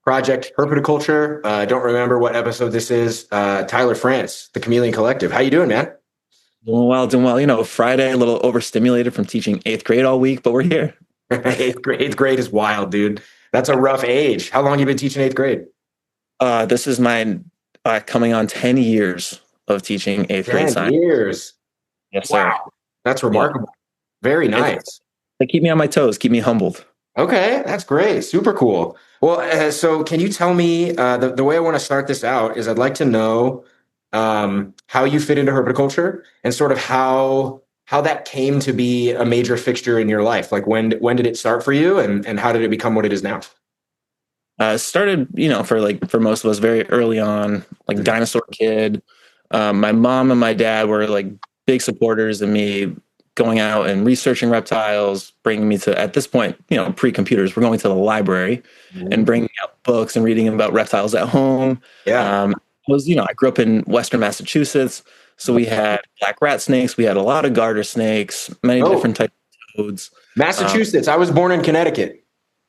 project Herpetoculture. I don't remember what episode this is. Tyler France, the Chameleon Collective. How you doing, man? Doing well, doing well. Friday, a little overstimulated from teaching eighth grade all week, but we're here. Eighth grade is wild, dude. That's a rough age. How long you been teaching eighth grade? This is my coming on 10 years of teaching eighth grade 10 science. years. Yes, sir. Wow. That's remarkable. Very nice. They keep me on my toes, keep me humbled. Okay, that's great. Super cool. Well, so can you tell me the way I want to start this out is I'd like to know how you fit into herpetoculture and sort of how that came to be a major fixture in your life. Like when did it start for you and how did it become what it is now? Started, for most of us very early on, like dinosaur kid. My mom and my dad were like big supporters of me going out and researching reptiles, bringing me to, at this point, pre-computers, we're going to the library and bringing out books and reading about reptiles at home. Yeah. I grew up in Western Massachusetts, so we had black rat snakes, we had a lot of garter snakes, many different types of toads. Massachusetts. I was born in Connecticut.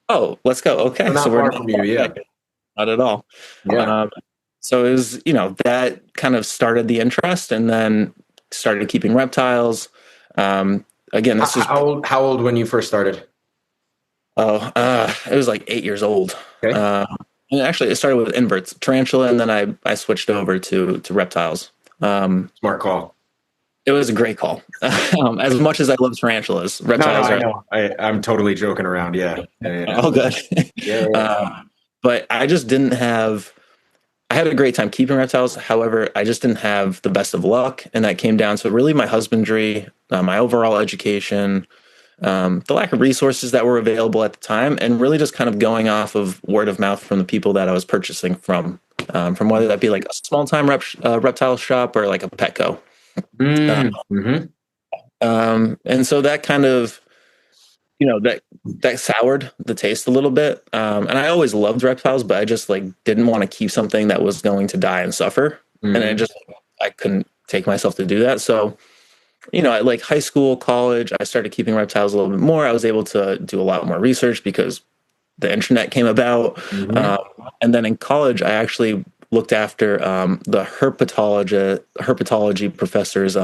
Oh, let's go. Okay. Not So we're far not from you, yeah. Not at all. Yeah. So it was, that kind of started the interest and then started keeping reptiles. Again, this is how old when you first started? It was like 8 years old. Okay. And actually it started with inverts, tarantula, and then I switched over to reptiles. Smart call. It was a great call. As much as I love tarantulas, reptiles I know. I'm totally joking around. Yeah. all good. Yeah. But I just didn't have. I had a great time keeping reptiles. However, I just didn't have the best of luck, and that came down to really my husbandry, my overall education, the lack of resources that were available at the time, and really just kind of going off of word of mouth from the people that I was purchasing from whether that be like a small time reptile shop or like a Petco. And so that kind of, that soured the taste a little bit. And I always loved reptiles, but I just like didn't want to keep something that was going to die and suffer. And I couldn't take myself to do that. So, at like high school, college, I started keeping reptiles a little bit more. I was able to do a lot more research because the internet came about. And then in college, I actually looked after the herpetology professor's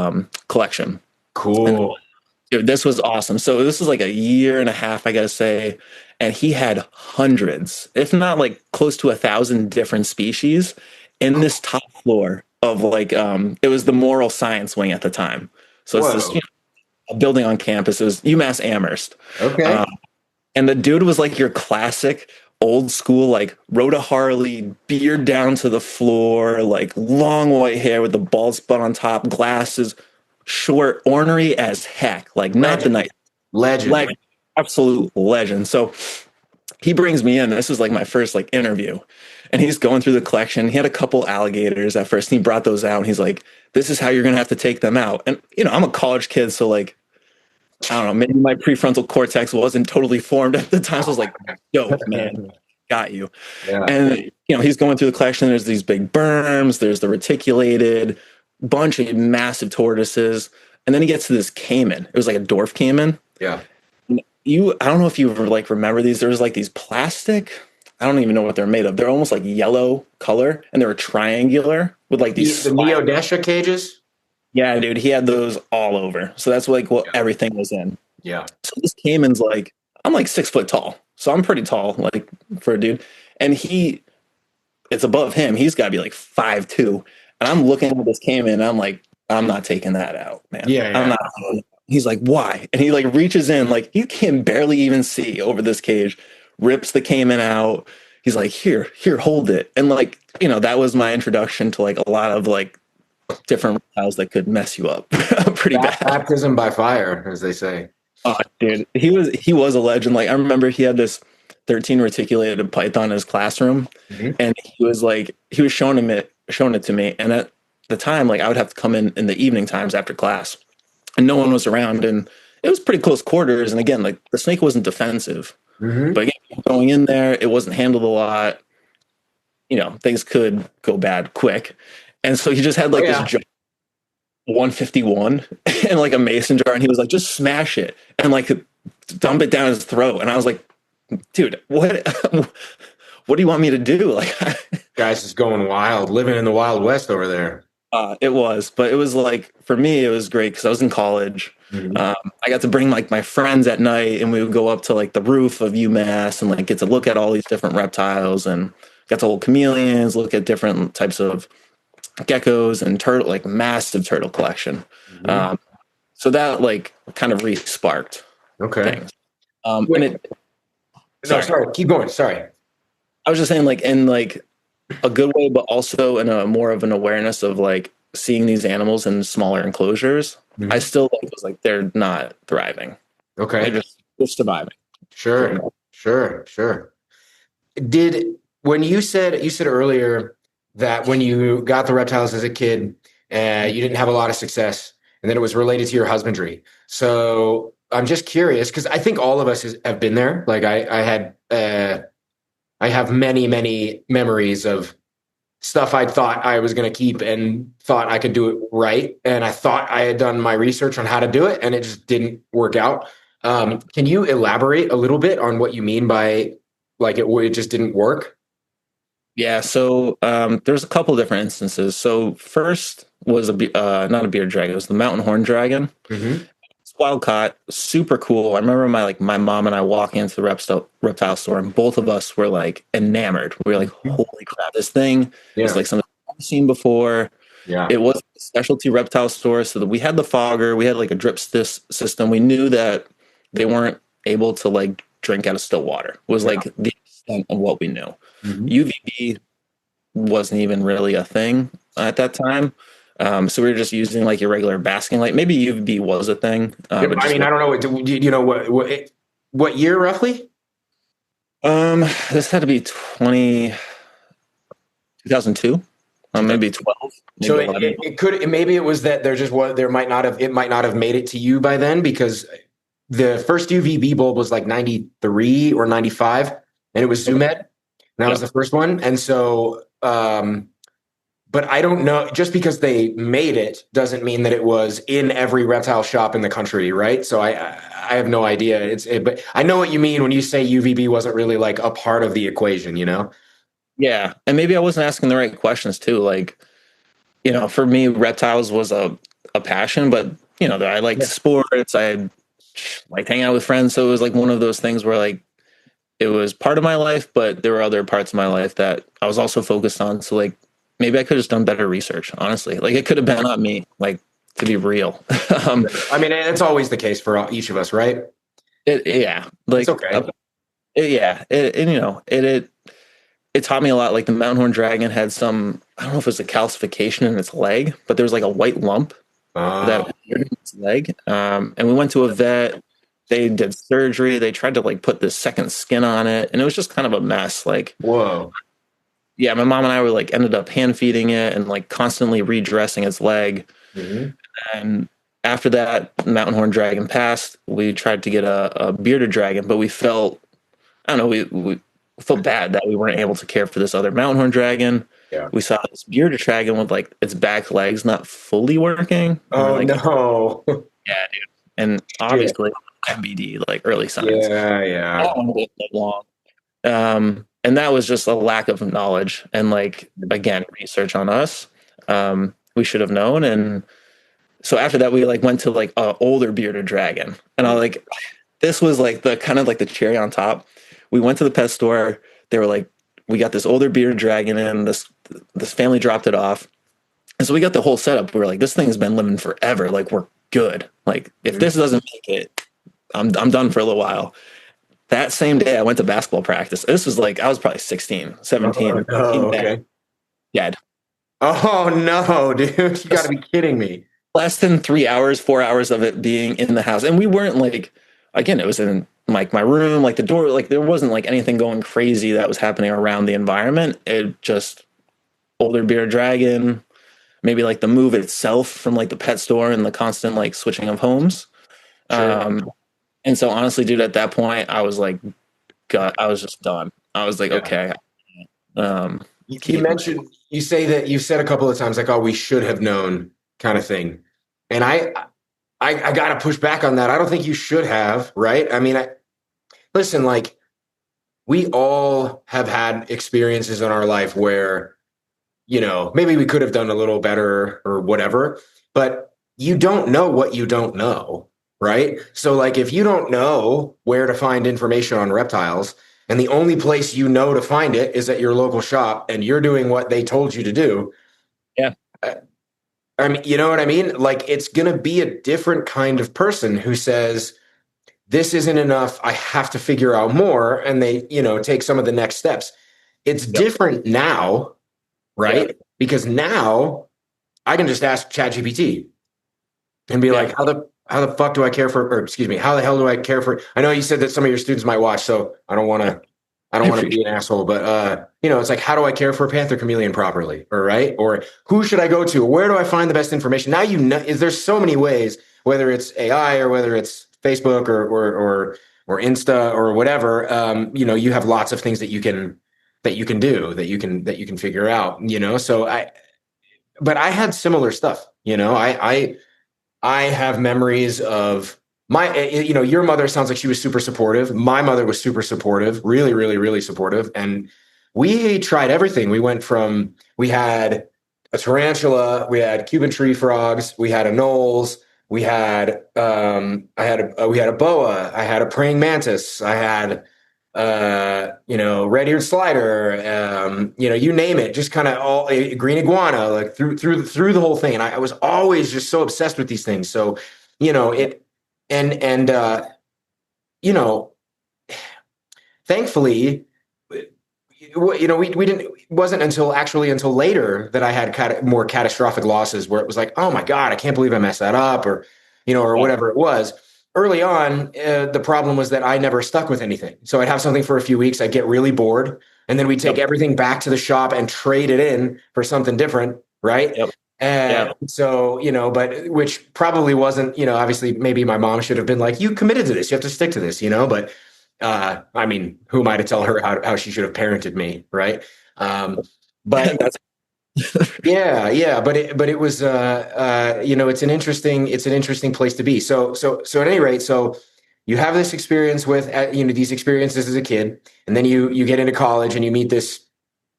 collection. Cool. And, dude, this was awesome. So this was like a year and a half, I gotta say, and he had hundreds, if not like close to 1,000 different species in this top floor of like it was the moral science wing at the time. So it's this a building on campus. It was UMass Amherst. Okay. And the dude was like your classic old school, like rode a Harley, beard down to the floor, like long white hair with the bald spot on top, glasses, short, ornery as heck, like not the night. Legend. Absolute legend. So he brings me in. This was like my first like interview, and he's going through the collection. He had a couple alligators at first, and he brought those out, and he's like, this is how you're gonna have to take them out. And I'm a college kid, so like, I don't know, maybe my prefrontal cortex wasn't totally formed at the time. So I was like, yo, man, got you. Yeah. And, he's going through the collection. There's these big berms. There's the reticulated, bunch of massive tortoises. And then he gets to this caiman. It was like a dwarf caiman. Yeah. I don't know if you ever like remember these. There was like these plastic, I don't even know what they're made of. They're almost like yellow color, and they were triangular with like these. The Neodesha cages? Yeah, dude, he had those all over. So that's like what everything was in. Yeah. So this caiman's like, I'm like 6 foot tall. So I'm pretty tall, like for a dude. And it's above him. He's got to be like 5'2". And I'm looking at this caiman and I'm like, I'm not taking that out, man. Yeah. I'm not. He's like, why? And he like reaches in, like you can barely even see over this cage, rips the caiman out. He's like, here, hold it. And like, that was my introduction to like a lot of like different reptiles that could mess you up pretty bad. Baptism by fire, as they say. Oh, dude, he was a legend. Like I remember he had this 13 reticulated python in his classroom, and he was showing it to me. And at the time, like I would have to come in the evening times after class, and no one was around, and it was pretty close quarters. And again, like the snake wasn't defensive, but again, going in there, it wasn't handled a lot. Things could go bad quick, and so he just had like this 151 and like a mason jar, and he was like, just smash it and like dump it down his throat. And I was like, dude, what what do you want me to do? Like, Guys is going wild, living in the Wild West over there. it was, but it was like for me, it was great because I was in college. Mhm. I got to bring like my friends at night, and we would go up to like the roof of UMass and like get to look at all these different reptiles and got to hold chameleons, look at different types of geckos and turtle, like massive turtle collection. Mhm. Um, so that like kind of re-sparked Okay. things. And Wait, it, no, sorry, sorry. Keep going. Sorry. I was just saying like in like a good way, but also in a more of an awareness of like seeing these animals in smaller enclosures. I Mhm. still like was like they're not thriving. Okay. They're surviving. Sure. Sure. Sure. Did when you said earlier that when you got the reptiles as a kid, you didn't have a lot of success, and then it was related to your husbandry. So I'm just curious because I think all of us have been there. Like I have many, many memories of stuff I thought I was going to keep and thought I could do it right. And I thought I had done my research on how to do it, and it just didn't work out. Can you elaborate a little bit on what you mean by like it just didn't work? Yeah, so there's a couple different instances. So first was not a bearded dragon, it was the mountain horn dragon. Hmm. It's wild caught, super cool. I remember my mom and I walking into the reptile store, and both of us were like enamored. We were like, "Holy crap, this thing is Yeah. like something I've never seen before." Yeah. It was a specialty reptile store, so that we had the fogger, we had like a drip system. We knew that they weren't able to like drink out of still water. Was Yeah. like the extent of what we knew. Hmm. UVB wasn't even really a thing at that time. So we were just using like your regular basking light. Maybe UVB was a thing, Yep. but I just mean, I don't know you know what year roughly? um, this had to be 2002, maybe 12, So maybe 11. it could maybe it was that there just was there might not have it might not have made it to you by then because the first UVB bulb was like 93 or 95 and it was Okay. Zoomed. And that was Yep. the first one. And so but I don't know just because they made it doesn't mean that it was in every reptile shop in the country, right? So I have no idea. But I know what you mean when you say UVB wasn't really like a part of the equation, you know? Yeah, and maybe I wasn't asking the right questions too. Like, for me, reptiles was a passion, but I liked Yeah. sports. I liked hanging out with friends, so it was like one of those things where like it was part of my life, but there were other parts of my life that I was also focused on. So like maybe I could have just done better research, honestly. Like it could have been on me, like to be real. um I mean, it's always the case for each of us, right? yeah, It's like okay. yeah, and it taught me a lot. Like the mountain horn dragon had some, I don't know if it was a calcification in its leg, but there was like a white lump that Uh, appeared in its leg. And we went to a vet. They did surgery. They tried to like put this second skin on it, and it was just kind of a mess. Like, whoa. yeah, my mom and I were like ended up hand feeding it and like constantly redressing its leg. Hmm. And after that mountain horn dragon passed, we tried to get a bearded dragon, but we felt, I don't know, we felt bad that we weren't able to care for this other mountain horn dragon. Yeah. We saw this bearded dragon with like its back legs not fully working, and we're Oh like, no. yeah, dude. And Shit. obviously MBD, like early signs. Yeah, I yeah. don't want to live that long. And that was just a lack of knowledge and like again research on us. We should have known. And so after that, we like went to like a older bearded dragon, and I like this was like the kind of like the cherry on top. We went to the pet store. They were like, we got this older bearded dragon in. This family dropped it off, and so we got the whole setup. We were like, this thing has been living forever. Like we're good. Like if Mhm. this doesn't make it, I'm done for a little while. That same day, I went to basketball practice. This was like I was probably 16, Oh 17. no. Came back Okay. dead. Oh no, dude. You got to be kidding me. Less than 3 hours, 4 hours of it being in the house, and we weren't like, again, it was in like my room, like the door, like there wasn't like anything going crazy that was happening around the environment. It just older beer dragon, maybe like the move itself from like the pet store and the constant like switching of homes. Sure. Um, and so honestly, dude, at that point, I was like, God, I was just done. I was like, Yeah. okay, um, You keep. mentioned you say that you said a couple of times like, "Oh, we should have known," kind of thing, and I got to push back on that. I don't think you should have, right? I mean, listen, like we all have had experiences in our life where, maybe we could have done a little better or whatever, but you don't know what you don't know, right? So, like, if you don't know where to find information on reptiles, and the only place you know to find it is at your local shop, and you're doing what they told you to do, Yeah. I I mean, you know what I mean? Like, it's going to be a different kind of person who says, this isn't enough. I have to figure out more. And they, take some of the next steps. It's Yep. different now, Yeah. right? Because now I can just ask ChatGPT and be Yeah. like, how the fuck do I care for, or excuse me, how the hell do I care for? I know you said that some of your students might watch, so I don't I want to be appreciate an asshole, but it's like, how do I care for a panther chameleon properly? Or right? Or who should I go to? Where do I find the best information? Now there's so many ways, whether it's AI or whether it's Facebook or Insta or whatever. You have lots of things that you can do that you can figure out. So but I had similar stuff. I have memories of your mother sounds like she was super supportive. My mother was super supportive, really, really, really supportive. And we tried everything. We had a tarantula, we had Cuban tree frogs, we had anoles, we had a boa, I had a praying mantis, I had red-eared slider, you name it, just kind of all green iguana, like through the whole thing. And I was always just so obsessed with these things. So, it, and you know, thankfully, we didn't. It wasn't until later that I had more catastrophic losses where it was like, oh my god, I can't believe I messed that up, or Yeah. whatever it was. Early on, the problem was that I never stuck with anything. So I'd have something for a few weeks, I'd get really bored, and then we'd take Yep. everything back to the shop and trade it in for something different, right? Yep. Yeah. And so, but which probably wasn't, obviously maybe my mom should have been like, you committed to this, you have to stick to this, but I mean, who am I to tell her how she should have parented me, right? But That's yeah, but it was it's an interesting place to be. So at any rate, so you have this experience with these experiences as a kid, and then you get into college and you meet this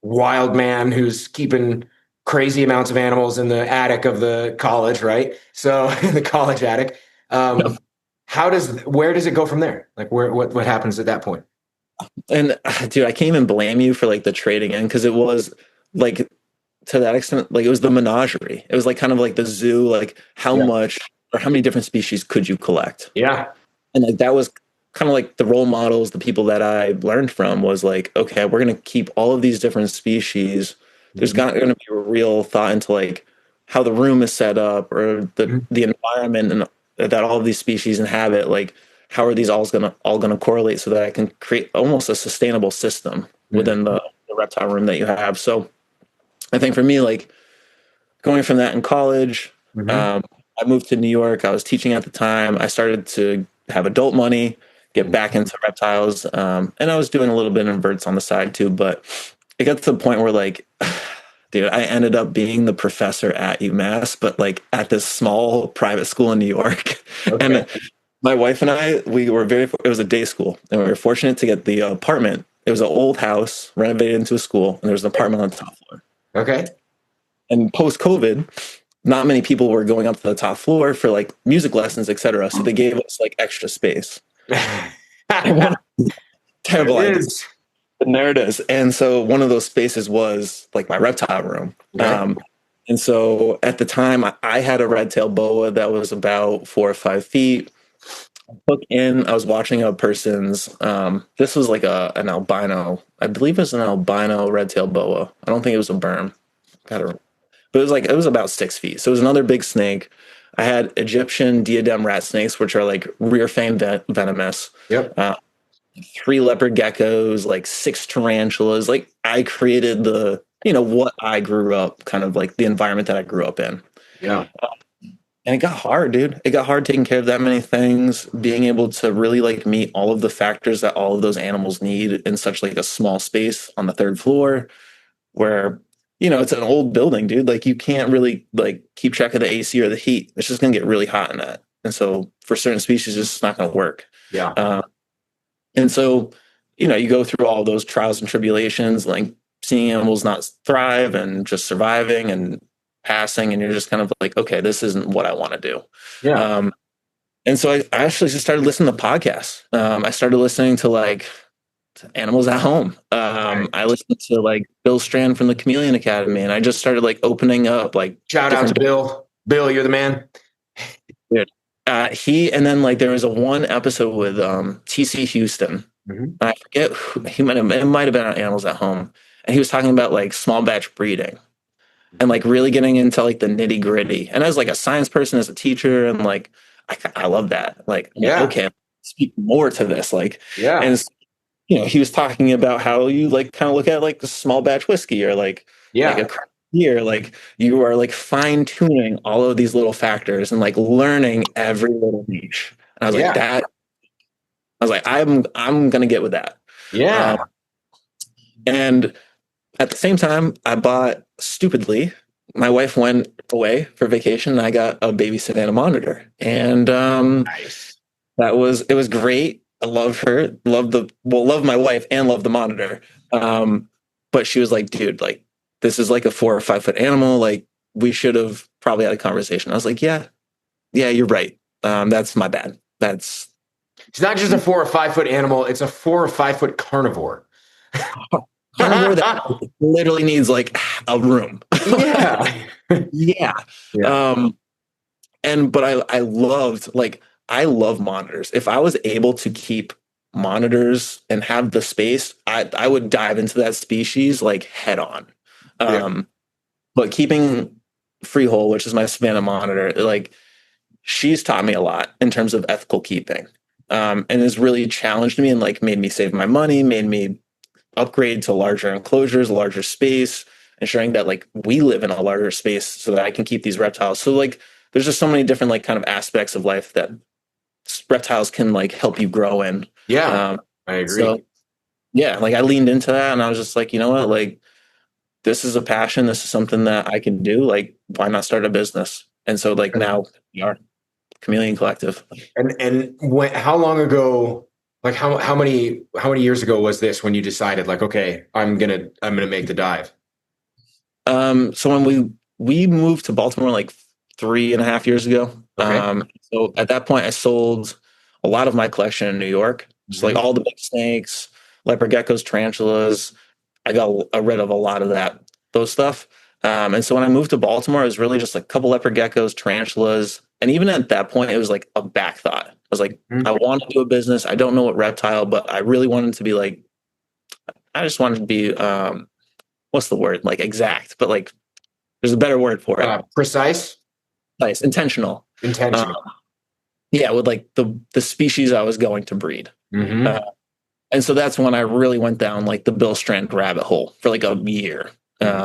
wild man who's keeping crazy amounts of animals in the attic of the college, right? So in the college attic. yep. Um, where does it go from there? Like what happens at that point? And dude, I can't even blame you for like the trading in because it was like to that extent, like it was the menagerie. It was like kind of like the zoo, like how Yeah. much or how many different species could you collect? Yeah. And like that was kind of like the role models, the people that I learned from was like, okay, we're gonna keep all of these different species. There's Mhm. not gonna be a real thought into like how the room is set up or Mhm. the environment and that all of these species inhabit. Like how are these all gonna correlate so that I can create almost a sustainable system Mhm. within the reptile room that you have. So I think for me, like going from that in college, Mhm. um, I moved to New York. I was teaching at the time. I started to have adult money, get Mhm. back into reptiles, and I was doing a little bit of inverts on the side too. But it got to the point where, like, dude, I ended up being the professor at UMass, but like at this small private school in New York. Okay. And my wife and I, we were very. It was a day school, and we were fortunate to get the apartment. It was an old house renovated into a school, and there was an apartment on the top floor. Okay. And post COVID, not many people were going up to the top floor for like music lessons, etc. So they gave us like extra space. And one There it terrible idea. is. And there it is. And so one of those spaces was like my reptile room. Okay. And so at the time, I had a red tail boa that was about 4 or 5 feet. I was watching a person's. This was like an albino. I believe it was an albino red tail boa. I don't think it was a berm. Gotta but it was about 6 feet. So it was another big snake. I had Egyptian diadem rat snakes, which are like rear fang venomous. Yep. Uh, 3 leopard geckos, like 6 tarantulas. Like I created what I grew up, kind of like the environment that I grew up in. Yeah. And it got hard, dude. It got hard taking care of that many things, being able to really like meet all of the factors that all of those animals need in such like a small space on the third floor where it's an old building, dude. Like you can't really like keep track of the AC or the heat. It's just gonna get really hot in that. And so for certain species, it's just not gonna work. Yeah. Uh, and so you go through all those trials and tribulations, like seeing animals not thrive and just surviving and passing, and you're just kind of like, okay, this isn't what I want to do. Yeah. Um, and so I actually just started listening to podcasts. I started listening to like Animals at Home. Right. I listened to like Bill Strand from the Chameleon Academy, and I just started like opening up like Shout out to different. Bill. Bill, you're the man. He and then like there was a one episode with TC Houston. Mhm. I forget who, it might have been on Animals at Home, and he was talking about like small batch breeding and like really getting into like the nitty gritty. And as like a science person, as a teacher, and like I love that. Like I'm like, Yeah. okay, speak more to this. Like, Yeah. and he was talking about how you like kind of look at like the small batch whiskey or like a Yeah. craft beer, like you are like fine tuning all of these little factors and like learning every little niche. And I was like, Yeah. that I was like, I'm gonna get with that. Um, Yeah. and at the same time, I bought stupidly. My wife went away for vacation, and I got a baby Savannah monitor, and Nice. it was great. I love her, love my wife, and love the monitor. But she was like, "Dude, like this is like a 4 or 5 foot animal. Like we should have probably had a conversation." I was like, "Yeah, yeah, you're right. That's my bad. That's It's not just a 4 or 5 foot animal, it's a 4 or 5 foot carnivore. carnivore that literally needs like a room." Yeah. Yeah. Yeah. Um, but I loved like I love monitors. If I was able to keep monitors and have the space, I would dive into that species like head on. Yeah. Um, but keeping Freehold, which is my Savannah monitor, like she's taught me a lot in terms of ethical keeping. And has really challenged me and like made me save my money, made me upgrade to larger enclosures, larger space, ensuring that like we live in a larger space so that I can keep these reptiles. So like there's just so many different like kind of aspects of life that reptiles can like help you grow in. Yeah. Um, I agree. so yeah, like I leaned into that and I was just like, you know what, like this is a passion. This is something that I can do. Like, why not start a business? And so like now we are Chameleon Collective. And when how long ago, like how many years ago was this when you decided like, okay, I'm gonna make the dive? So when we moved to Baltimore like 3.5 years ago. Okay. So at that point, I sold a lot of my collection in New York. So like Mhm. all the big snakes, leopard geckos, tarantulas. I got rid of a lot of those stuff. And so when I moved to Baltimore, it was really just like a couple leopard geckos, tarantulas, and even at that point, it was like a back thought. I was like, I Mhm. want to do a business. I don't know what reptile, but I really wanted to be like, I just wanted to be, what's the word? Like exact, but like there's a better word for it. Precise, Nice, intentional. Uh, intentional. yeah, with like the species I was going to breed. Uh, Hmm. and so that's when I really went down like the Bill Strand rabbit hole for like a year.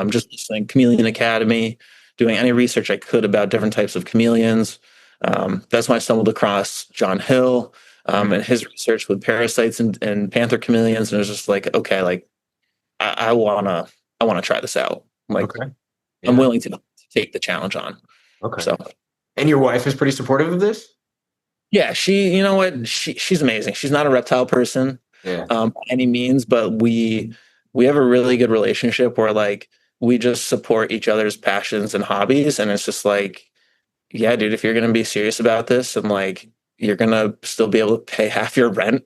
Just listening Chameleon Academy, doing any research I could about different types of chameleons. That's when I stumbled across John Hill and his research with parasites and panther chameleons, and it was just like, okay, like I wanna I wanna try this out. Like Okay. I'm Yeah. willing to take the challenge on. Okay. So And your wife is pretty supportive of this? yeah, you know what, she's amazing. She's not a reptile person Yeah. by any means, but we have a really good relationship where like we just support each other's passions and hobbies, and it's just like, yeah, dude, if you're gonna be serious about this and like you're gonna still be able to pay half your rent,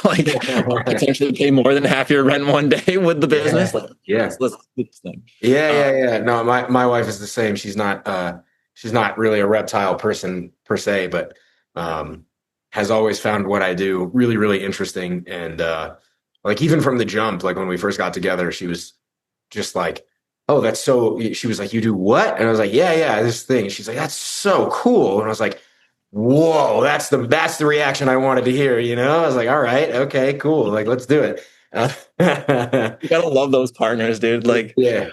like or potentially pay more than half your rent one day with the Yeah. business, like Yeah. let's do this thing. Yeah, Uh, yeah, yeah. No, my wife is the same. She's not really a reptile person per se, but um has always found what I do really, really interesting. And like even from the jump, like when we first got together, she was just like, "Oh, that's so," she was like, "You do what?" And I was like, "Yeah, yeah, this thing." She's like, "That's so cool." And I was like, "Whoa, that's the reaction I wanted to hear, you know?" I was like, "All right, okay, cool. Like let's do it." you gotta love those partners, dude. Like Yeah. so,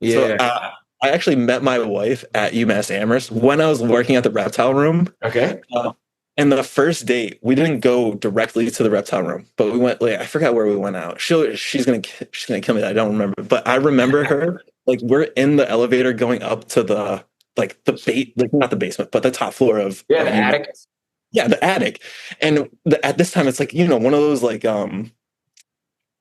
Yeah. I actually met my wife at UMass Amherst when I was working at the reptile room. Okay. Uh, and the first date, we didn't go directly to the reptile room, but we went. Like, I forgot where we went out. She's gonna kill me. I don't remember, but I remember her. Like we're in the elevator going up to the like the bait, like not the basement, but the top floor of Yeah, the UMass. attic. Yeah, the attic. And at this time, it's like one of those like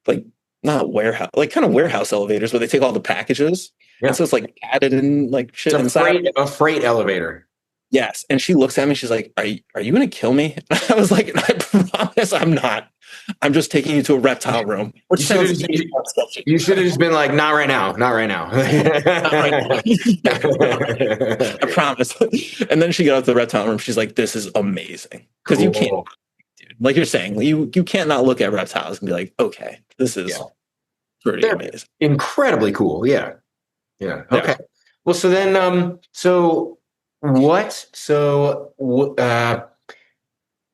like not warehouse, like kind of warehouse elevators where they take all the packages. And Yeah. so it's like padded and like It's shit inside. a freight elevator. Yes. And she looks at me, she's like, are you gonna kill me? And I was like, I promise I'm not. I'm just taking you to a reptile room, which You should have sounds just, even more sketchy. you should have just been like, not right now, not right now. Not right now. I promise. And then she got out the reptile room. She's like, this is amazing. Because you can't, Cool. dude. Like you're saying, you can't not look at reptiles and be like, okay, this is Yeah. pretty They're amazing. incredibly cool. Yeah. Yeah. Yeah. Okay. Well, so then, so what, so,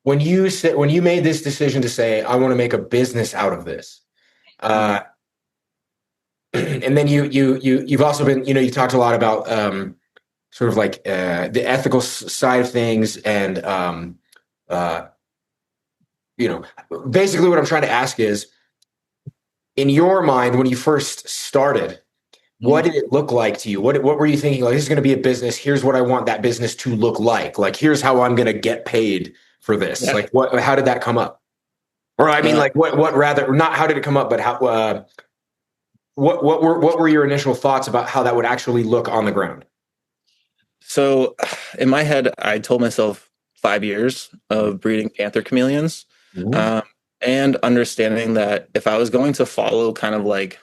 when you made this decision to say, I want to make a business out of this, uh, and then you've also been, you talked a lot about, sort of like, the ethical side of things and, uh, basically what I'm trying to ask is, in your mind, when you first started, what did it look like to you? What were you thinking? Like, this is going to be a business. Here's what I want that business to look like. Like, here's how I'm going to get paid for this. Yeah. Like, how did that come up? Or I mean, like, what rather, not how did it come up, but how, what were your initial thoughts about how that would actually look on the ground? So in my head, I told myself 5 years of breeding panther chameleons, Mhm. um, and understanding that if I was going to follow kind of like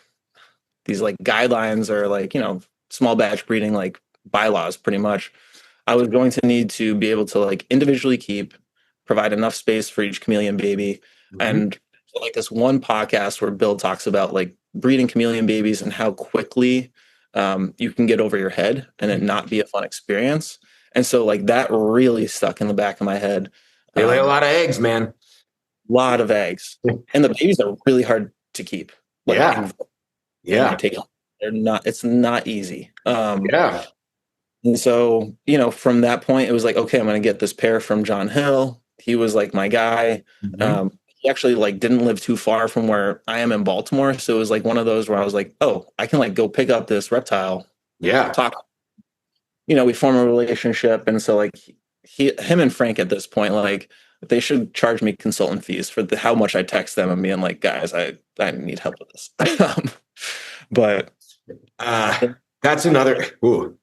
these like guidelines or like, small batch breeding, like bylaws pretty much, I was going to need to be able to like individually keep, provide enough space for each chameleon baby. Mhm. And like this one podcast where Bill talks about like breeding chameleon babies and how quickly you can get over your head and it not be a fun experience. And so like that really stuck in the back of my head. They lay a lot of eggs, man. Lot of eggs. And the babies are really hard to keep. Like Yeah. and they Yeah. take, it's not easy. Yeah. And so, from that point, it was like, okay, I'm going to get this pair from John Hill. He was like my guy. Mhm. He actually like didn't live too far from where I am in Baltimore. So it was like one of those where I was like, oh, I can like go pick up this reptile, Yeah. talk, we form a relationship. And so like him and Frank at this point, like they should charge me consultant fees for how much I text them and being like, guys, I need help with this. But Uh, that's another. Ooh,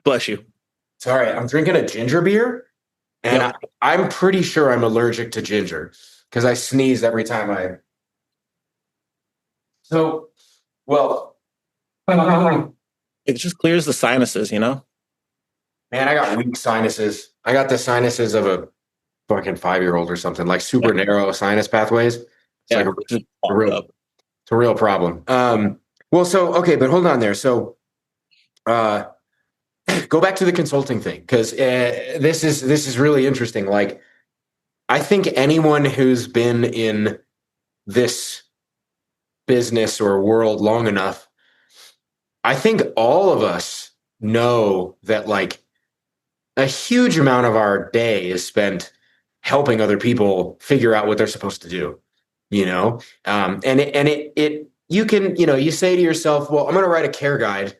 bless you. sorry. I'm drinking a ginger beer, and Yep. I'm pretty sure I'm allergic to ginger because I sneeze every time I. So, well, man, It just clears the sinuses. I got weak sinuses. I got the sinuses of a fucking 5-year-old or something, like super narrow sinus pathways. It's like Yeah, just a pop it real, up. it's a real problem. Well, so okay, but hold on there. So, uh, go back to the consulting thing because this is really interesting. Like, I think anyone who's been in this business or world long enough, I think all of us know that like a huge amount of our day is spent helping other people figure out what they're supposed to do, and you can, you say to yourself, well, I'm going to write a care guide.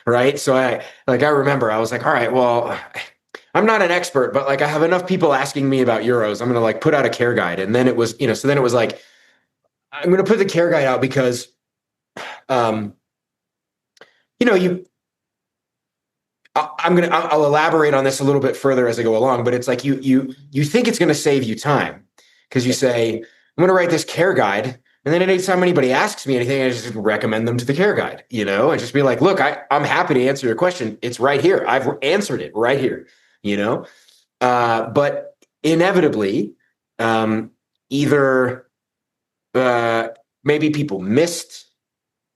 Right. So I remember I was like, all right, well, I'm not an expert, but like I have enough people asking me about euros. I'm going to like put out a care guide. And then it was, so then it was like, I'm going to put the care guide out because, um, you know, you, I'll elaborate on this a little bit further as I go along, but it's like you think it's going to save you time because you say, I'm going to write this care guide. And then anytime anybody asks me anything, I just recommend them to the care guide, and just be like, look, I'm happy to answer your question. It's right here. I've answered it right here, but inevitably, either maybe people missed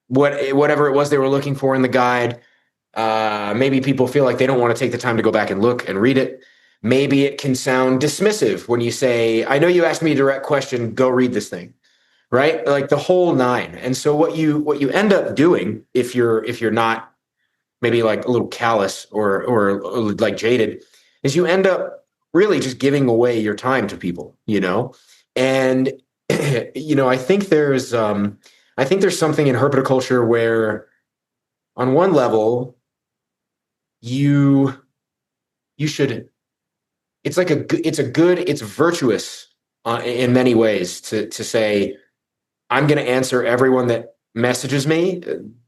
whatever it was they were looking for in the guide. Maybe people feel like they don't want to take the time to go back and look and read it. Maybe it can sound dismissive when you say, I know you asked me a direct question, go read this thing. Right? Like the whole nine. And so what you end up doing if you're not maybe like a little callous or like jaded, is you end up really just giving away your time to people. And I think there's something in herpetoculture where on one level you should, it's like it's virtuous in many ways to say, I'm going to answer everyone that messages me,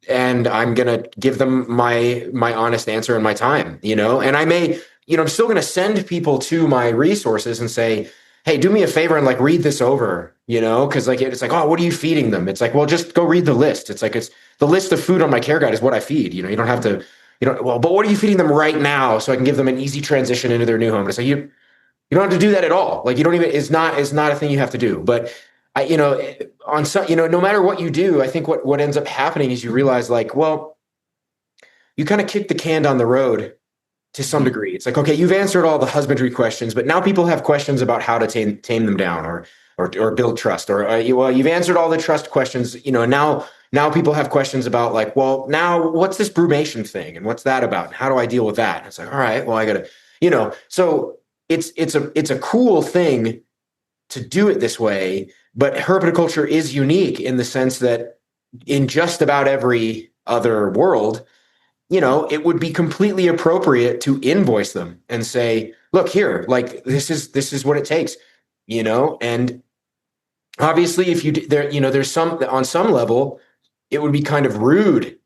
and I'm going to give them my honest answer and my time, and I may, I'm still going to send people to my resources and say, hey, do me a favor and like read this over, because like it's like, oh, what are you feeding them? It's like, well, just go read the list. It's like, it's the list of food on my care guide is what I feed. You don't have to, well, but what are you feeding them right now so I can give them an easy transition into their new home? It's like you don't have to do that at all. Like you don't even, it's not a thing you have to do. But on some, no matter what you do, I think what ends up happening is you realize like, well, you kind of kick the can down the road to some Mhm. degree. It's like, okay, you've answered all the husbandry questions, but now people have questions about how to tame them down or build trust, or well, you've answered all the trust questions, and now people have questions about like, well, now what's this brumation thing and what's that about? And how do I deal with that? And it's like, all right, well, I gotta, so it's a cool thing to do it this way, but herpetoculture is unique in the sense that in just about every other world, it would be completely appropriate to invoice them and say, look here, like this is what it takes, and obviously if you there, there's some on some level, it would be kind of rude.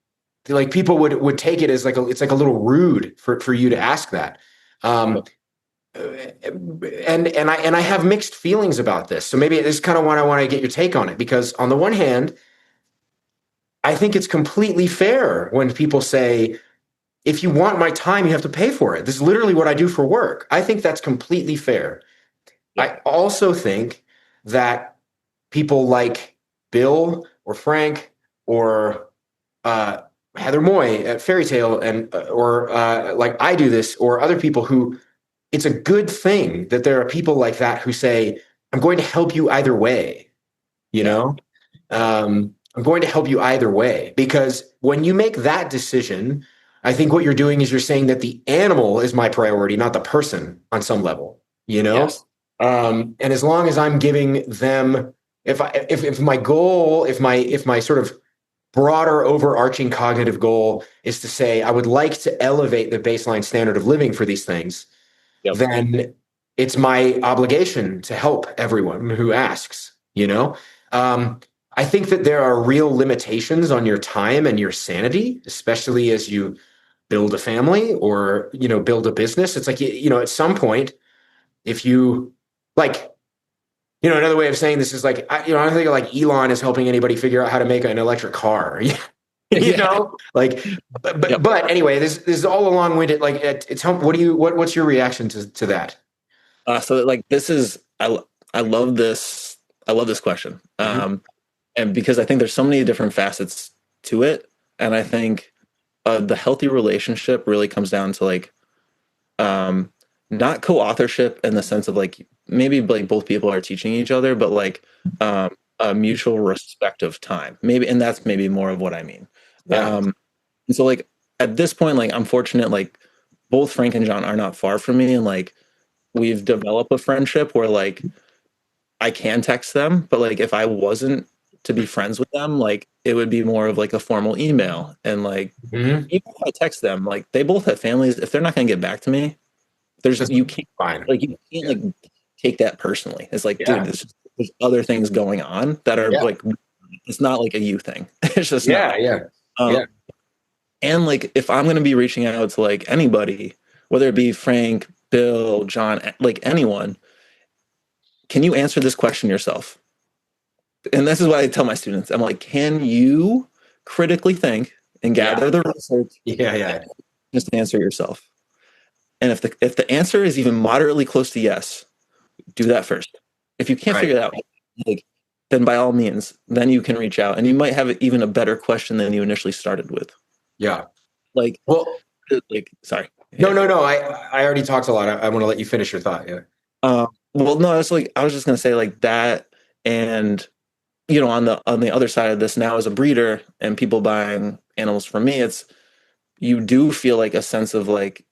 Like people would take it as like it's like a little rude for you to ask that. Um, and I have mixed feelings about this. So maybe this is kind of what I want to get your take on it, because on the one hand, I think it's completely fair when people say, if you want my time, you have to pay for it. This is literally what I do for work. I think that's completely fair. Yep. I also think that people like Bill or Frank or uh, Heather Moy at Fairy Tale and or like I do this, or other people who, it's a good thing that there are people like that who say, I'm going to help you either way, you Yeah. know? I'm going to help you either way. Because when you make that decision, I think what you're doing is you're saying that the animal is my priority, not the person on some level, you know? Yes. And as long as I'm giving them, if my goal, if my sort of broader overarching cognitive goal is to say, I would like to elevate the baseline standard of living for these things, Yep. then it's my obligation to help everyone who asks, Um, I think that there are real limitations on your time and your sanity, especially as you build a family or, build a business. It's like, at some point, if you like, another way of saying this is like, I don't think like Elon is helping anybody figure out how to make an electric car. Yeah. Like, but, but, Yep. but anyway, this is all a long-winded, like, what's your reaction to that? So like this is I love this. I love this question. Mhm. And because I think there's so many different facets to it, and I think the healthy relationship really comes down to like um not co-authorship in the sense of like maybe like both people are teaching each other, but like a mutual respect of time. Maybe, and that's maybe more of what I mean. Yeah. Um, and so like at this point, like I'm fortunate, like both Frank and John are not far from me, and like we've developed a friendship where like I can text them, but like if I wasn't to be friends with them, like it would be more of like a formal email. And like Mhm. even if I text them, like they both have families. If they're not gonna get back to me, there's That's you can't fine. like you can't Yeah. like take that personally. It's like, dude, Yeah. there's other things going on that are Yeah. like it's not like a you thing. It's just Yeah. not. Yeah. Um, Yeah. and like if I'm gonna be reaching out to like anybody, whether it be Frank, Bill, John, like anyone, can you answer this question yourself? And this is what I tell my students. I'm like, can you critically think and Yeah. gather the research Yeah. and Yeah. just answer yourself? And if the answer is even moderately close to yes, do that first. If you can't Right. figure it out, like then by all means, then you can reach out and you might have even a better question than you initially started with. Yeah. Like, Well, sorry, no, yeah. no, no. I already talked a lot. I want to let you finish your thought. Yeah. Well, no, it's like I was just gonna say like that, and on the other side of this now as a breeder and people buying animals from me, it's you do feel like a sense of like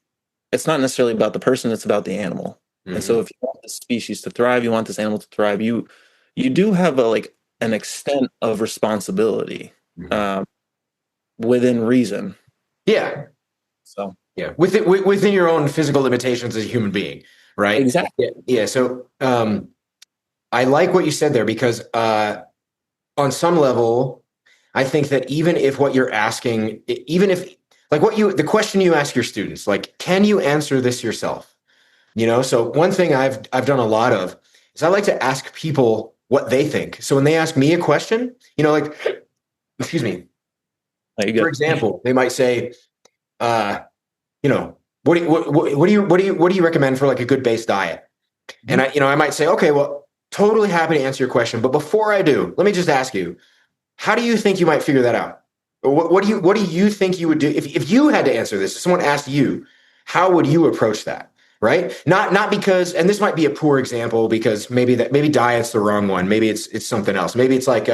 it's not necessarily about the person, it's about the animal. And so Hmm. if you want this species to thrive, you want this animal to thrive, you do have a like an extent of responsibility Hmm. um, within reason. Yeah. So Yeah. Within your own physical limitations as a human being. Right. exactly. Yeah. Yeah. So, I like what you said there because on some level, I think that even if what you're asking, even if like the question you ask your students, like, can you answer this yourself? So one thing I've done a lot of is I like to ask people what they think. So when they ask me a question, like, excuse me, There you for go. example, they might say, uh, what do you recommend for like a good base diet? And Mhm. I might say, okay, well, totally happy to answer your question, but before I do, let me just ask you, how do you think you might figure that out? Or what do you think you would do if you had to answer this? If someone asked you, how would you approach that? Right? Not because, and this might be a poor example because maybe diet's the wrong one. Maybe it's something else. Maybe it's like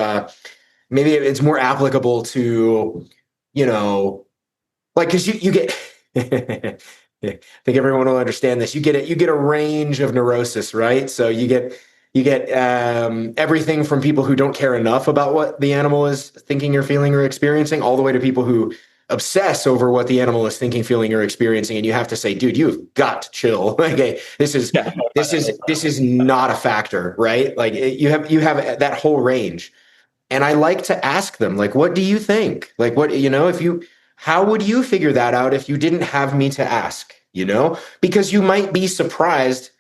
maybe it's more applicable to, you know, like because you get I think everyone will understand this. You get a range of neurosis, right? So you get everything from people who don't care enough about what the animal is thinking or feeling or experiencing, all the way to people who obsess over what the animal is thinking, feeling, or experiencing. And you have to say, dude, you've got to chill. Okay, this is Yeah. this is not a factor, right? Like you have that whole range. And I like to ask them, like, what do you think? Like, if you, how would you figure that out if you didn't have me to ask? Because you might be surprised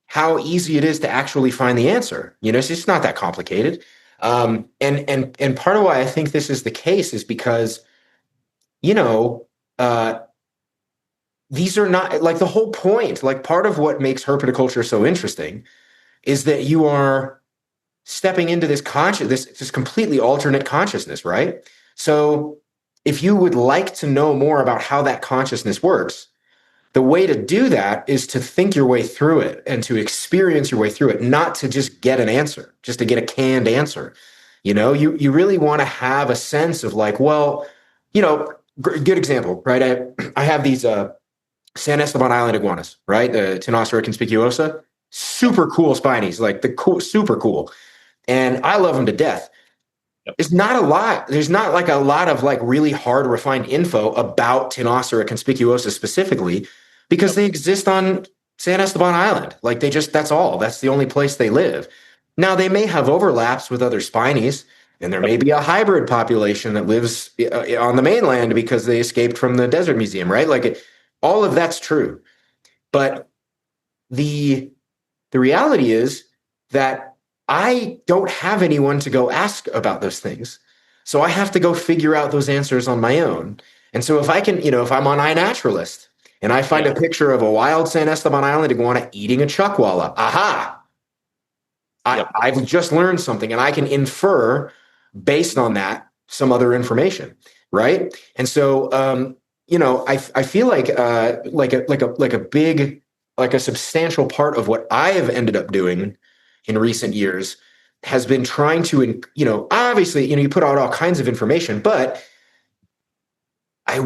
how easy it is to actually find the answer. It's just not that complicated. And part of why I think this is the case is because, you know, uh, these are not like the whole point. Like part of what makes herpetoculture so interesting is that you are stepping into this completely alternate consciousness, right? So if you would like to know more about how that consciousness works, the way to do that is to think your way through it and to experience your way through it, not to just get an answer, just to get a canned answer. You really want to have a sense of like, well, good example, right? I have these San Esteban Island iguanas, right? The Tenosura conspicuosa, super cool spinies, like the cool, super cool, and I love them to death. Yep. There's not a lot. There's not like a lot of like really hard refined info about Tenosura conspicuosa specifically because Yep. they exist on San Esteban Island. Like that's all. That's the only place they live. Now they may have overlaps with other spinies, and there may Yep. be a hybrid population that lives on the mainland because they escaped from the desert museum, right? All of that's true. But the the reality is that I don't have anyone to go ask about those things. So I have to go figure out those answers on my own. And so if I can, if I'm on iNaturalist and I find Yeah. a picture of a wild San Esteban Island iguana eating a chuckwalla, aha, Yep. I've just learned something and I can infer based on that some other information, right? And so, I feel like a big, like a substantial part of what I have ended up doing in recent years has been trying to, obviously, you put out all kinds of information, but I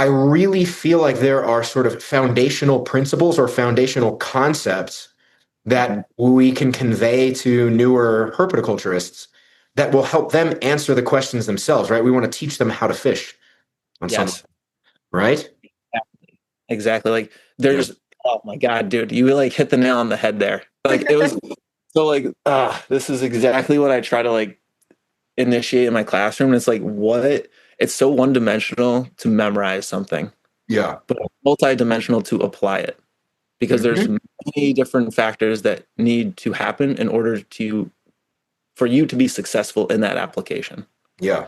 really feel like there are sort of foundational principles or foundational concepts Mhm. that we can convey to newer herpetoculturists that will help them answer the questions themselves, right? We want to teach them how to fish on some level, Yes. right? Exactly. Like Yeah. there's, oh my God, dude, you like hit the nail on the head there. Like it was so like, this is exactly what I try to like initiate in my classroom. And it's like, it's so one dimensional to memorize something, Yeah. but multi-dimensional to apply it because there's Mhm. many different factors that need to happen in order for you to be successful in that application. Yeah.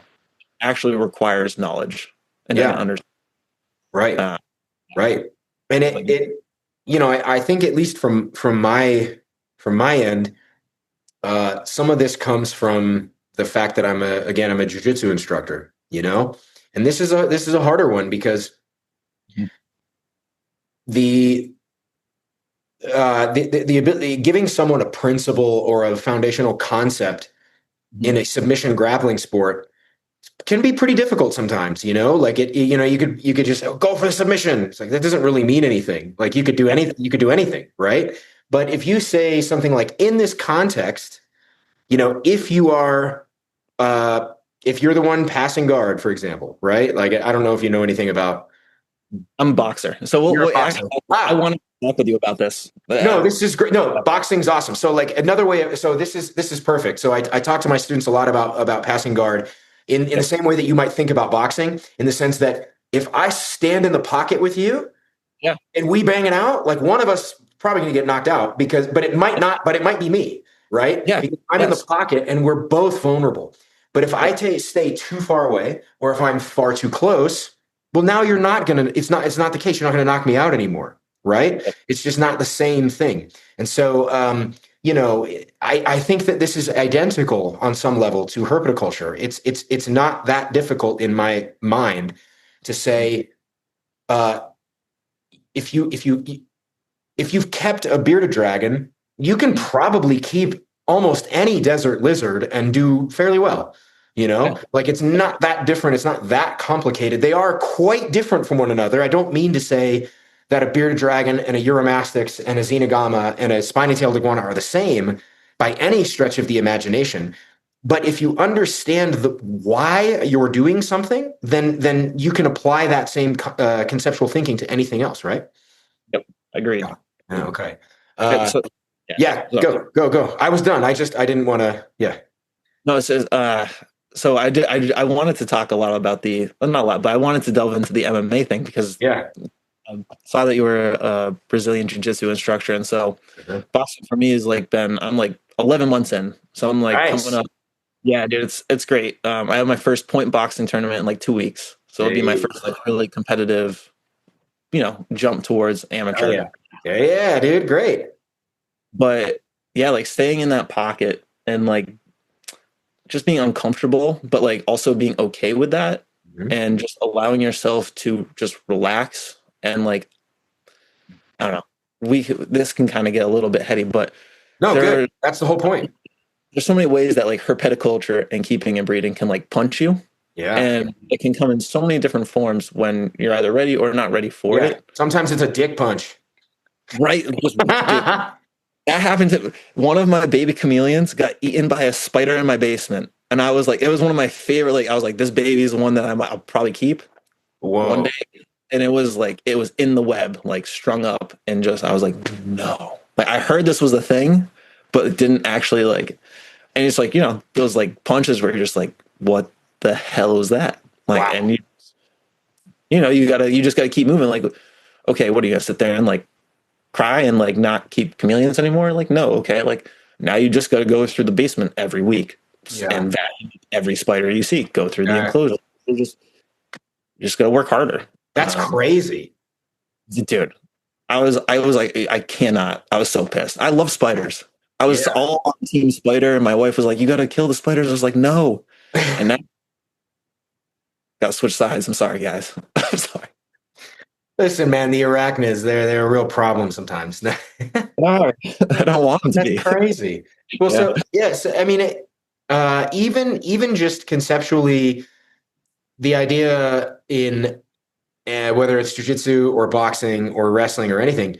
Actually requires knowledge and an Yeah. understanding. Right. Uh, Right. And like, I think at least from my end, some of this comes from the fact that I'm a jujitsu instructor, and this is a harder one because the the ability giving someone a principle or a foundational concept in a submission grappling sport can be pretty difficult sometimes, like you could just go for the submission. It's like that doesn't really mean anything. Like you could do anything, right? But if you say something like in this context, if you are uh if you're the one passing guard, for example, right? Like I don't know if you know anything about I'm a boxer. So You're a actually, boxer. I Ah, want to talk with you about this. no, this is great. No, boxing's awesome. So like another way, so this is perfect. So I talk to my students a lot about passing guard in the Yep. same way that you might think about boxing, in the sense that if I stand in the pocket with you Yeah. and we bang it out, like one of us probably gonna get knocked out because, but it might not, but it might be me, right? Yeah. Because I'm in the Yes. pocket and we're both vulnerable. But if I Yep. stay too far away, or if I'm far too close, well, now you're not gonna. It's not the case. You're not gonna knock me out anymore, right? Yep. It's just not the same thing. And so, I think that this is identical on some level to herpetoculture. It's not that difficult in my mind to say, uh, if you've kept a bearded dragon, you can probably keep almost any desert lizard and do fairly well. Yeah. Like it's not that different. It's not that complicated. They are quite different from one another. I don't mean to say that a bearded dragon and a Eurymastix and a Xenogama and a spiny-tailed iguana are the same by any stretch of the imagination. But if you understand why you're doing something, then you can apply that same conceptual thinking to anything else, right? Yep. Agreed. Yeah, okay. Okay, Uh, so yeah. yeah, So, go. I was done. I didn't want to. Yeah, no, it says so I wanted to talk a lot about not a lot, but I wanted to delve into the MMA thing because yeah. I saw that you were a Brazilian jiu-jitsu instructor, and so Mhm. boxing for me is like I'm like 11 months in, so I'm like coming Nice. up. Yeah, dude, it's great. I have my first point boxing tournament in like 2 weeks, so it'll be my Hey, first like really competitive, jump towards hell amateur. yeah. Yeah, dude, great. But yeah, like staying in that pocket and like just being uncomfortable, but like also being okay with that Mhm. and just allowing yourself to just relax and like I don't know. This can kind of get a little bit heady, but No, good. there That's the whole point. there's so many ways that like herpetoculture and keeping and breeding can like punch you, Yeah, and it can come in so many different forms when you're either ready or not ready for yeah. it. Sometimes it's a dick punch. Right? Dude, that happened to one of my baby chameleons got eaten by a spider in my basement. And I was like, it was one of my favorite. Like, I was like, this baby is one that I'll probably keep one Whoa. day. And it was like, it was in the web, like strung up. And just, I was like, no. Like, I heard this was the thing, but it didn't actually like, and it's like, those like punches where you're just like, what the hell was that? Like, Wow. and you just gotta keep moving. Like, okay, what are you gonna sit there and like, cry and like not keep chameleons anymore? Like, no, okay. Like now you just got to go through the basement every week Yeah. and vacuum every spider you see, go through the Yeah. enclosure. You just got to work harder. That's crazy. Dude, I was like, I cannot. I was so pissed. I love spiders. I was Yeah. all on team spider, and my wife was like, "You got to kill the spiders." I was like, "No," and now got to switch sides. I'm sorry, guys. I'm sorry. Listen, man, the arachnids, they're a real problem sometimes. No, I don't want them to That's be. crazy. Well, Yeah. so yes, I mean, even just conceptually, the idea in whether it's jujitsu or boxing or wrestling or anything,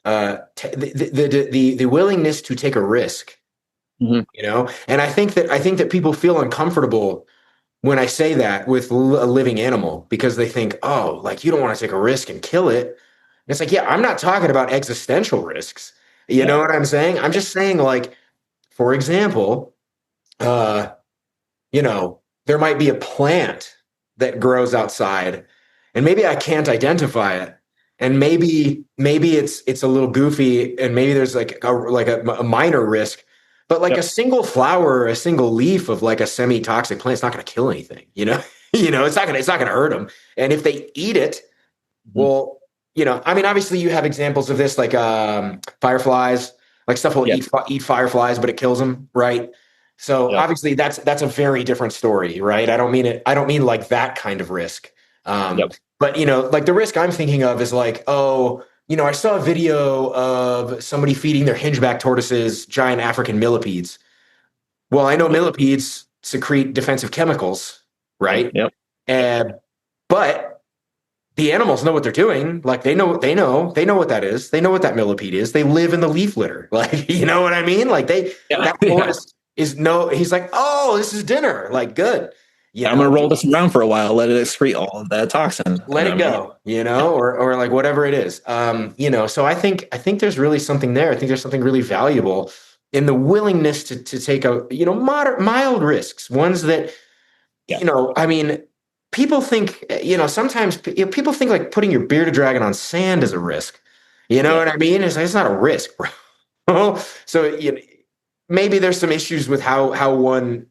the willingness to take a risk, Mhm. and I think that people feel uncomfortable when I say that with a living animal because they think, oh, like you don't want to take a risk and kill it. And it's like, yeah, I'm not talking about existential risks. You Yeah. know what I'm saying? I'm just saying, like, for example, uh, there might be a plant that grows outside, and maybe I can't identify it, and maybe it's a little goofy, and maybe there's like a minor risk, but like a Yep. single flower or a single leaf of like a semi-toxic plant, it's not going to kill anything, it's not gonna hurt them, and if they eat it, Mhm. well, I mean, obviously you have examples of this, like fireflies, like stuff will Yeah. eat fireflies, but it kills them, right? So Yep. obviously that's a very different story, right? I don't mean like that kind of risk. Um, Yep. but like the risk I'm thinking of is like, oh, I saw a video of somebody feeding their hingeback tortoises giant African millipedes. Well, I know millipedes secrete defensive chemicals, right? Yep. And but the animals know what they're doing. Like they know what that is. They know what that millipede is. They live in the leaf litter. Like, you know what I mean? Like Yeah. that Yeah. tortoise is no, he's like, oh, this is dinner. Like, good. you I'm gonna know, roll this around for a while, let it excrete all of that toxin, let and it I'm gonna. go, or like whatever it is. So I think there's really something there. I think there's something really valuable in the willingness to take mild risks, ones that, Yeah, I mean, people think, sometimes people think like putting your bearded dragon on sand is a risk. You know yeah, what I mean? It's not a risk, bro. So, maybe there's some issues with how one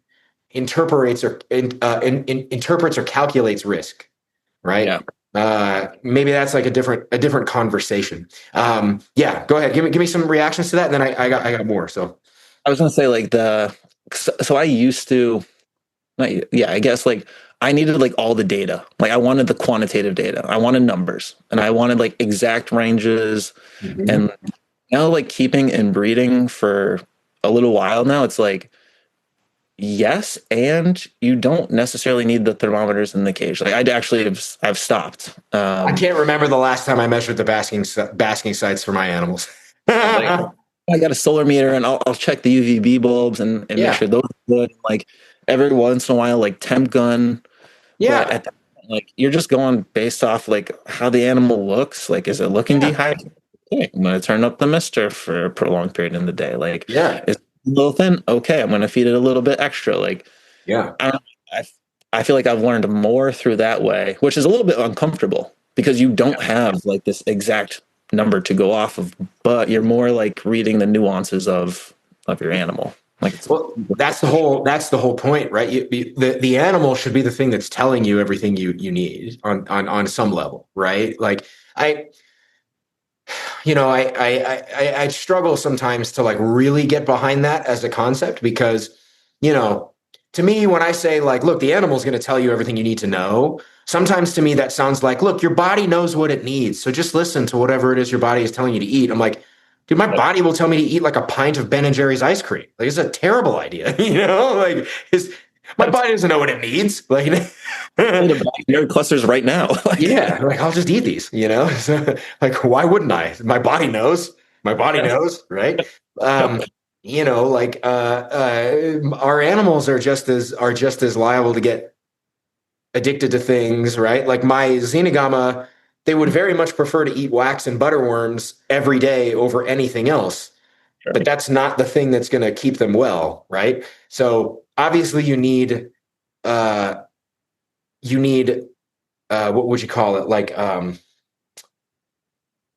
interprets or calculates risk, right? yeah. Maybe that's like a different conversation. Yeah, go ahead. Give me some reactions to that, and then I got more. So I was gonna say like so I used to, yeah, I guess like I needed like all the data. Like I wanted the quantitative data. I wanted numbers, and I wanted like exact ranges. Mhm. And now, like keeping and breeding for a little while now, it's like yes, and you don't necessarily need the thermometers in the cage. Like I've stopped. I can't remember the last time I measured the basking sites for my animals. Like I got a solar meter, and I'll check the UVB bulbs and make Yeah, sure those are good. Like every once in a while, like temp gun. But yeah, at that point, like you're just going based off like how the animal looks. Like, is it looking yeah, dehydrated? Okay, I'm gonna turn up the mister for a prolonged period in the day. Like, yeah, is it a little thin? Okay, I'm gonna feed it a little bit extra. Like, yeah. I don't I, I feel like I've learned more through that way, which is a little bit uncomfortable because you don't have like this exact number to go off of, but you're more like reading the nuances of your animal. Like it's Well, that's the whole point, right? The animal should be the thing that's telling you everything you need on some level, right? Like I I struggle sometimes to like really get behind that as a concept because, you know, to me, when I say like, look, the animal's going to tell you everything you need to know, sometimes to me that sounds like, look, your body knows what it needs. So just listen to whatever it is your body is telling you to eat. I'm like, dude, my body will tell me to eat like a pint of Ben and Jerry's ice cream. Like, it's a terrible idea, Like, my body doesn't know what it needs. Like, the clusters right now. Like, yeah, like I'll just eat these. So, like, why wouldn't I? My body knows. My body yeah. knows, right? Yep. Um, like our animals are just as liable to get addicted to things, right? Like my Xenogama, they would very much prefer to eat wax and butterworms every day over anything else. Sure. But that's not the thing that's going to keep them well, right? So obviously uh you need what would you call it? Like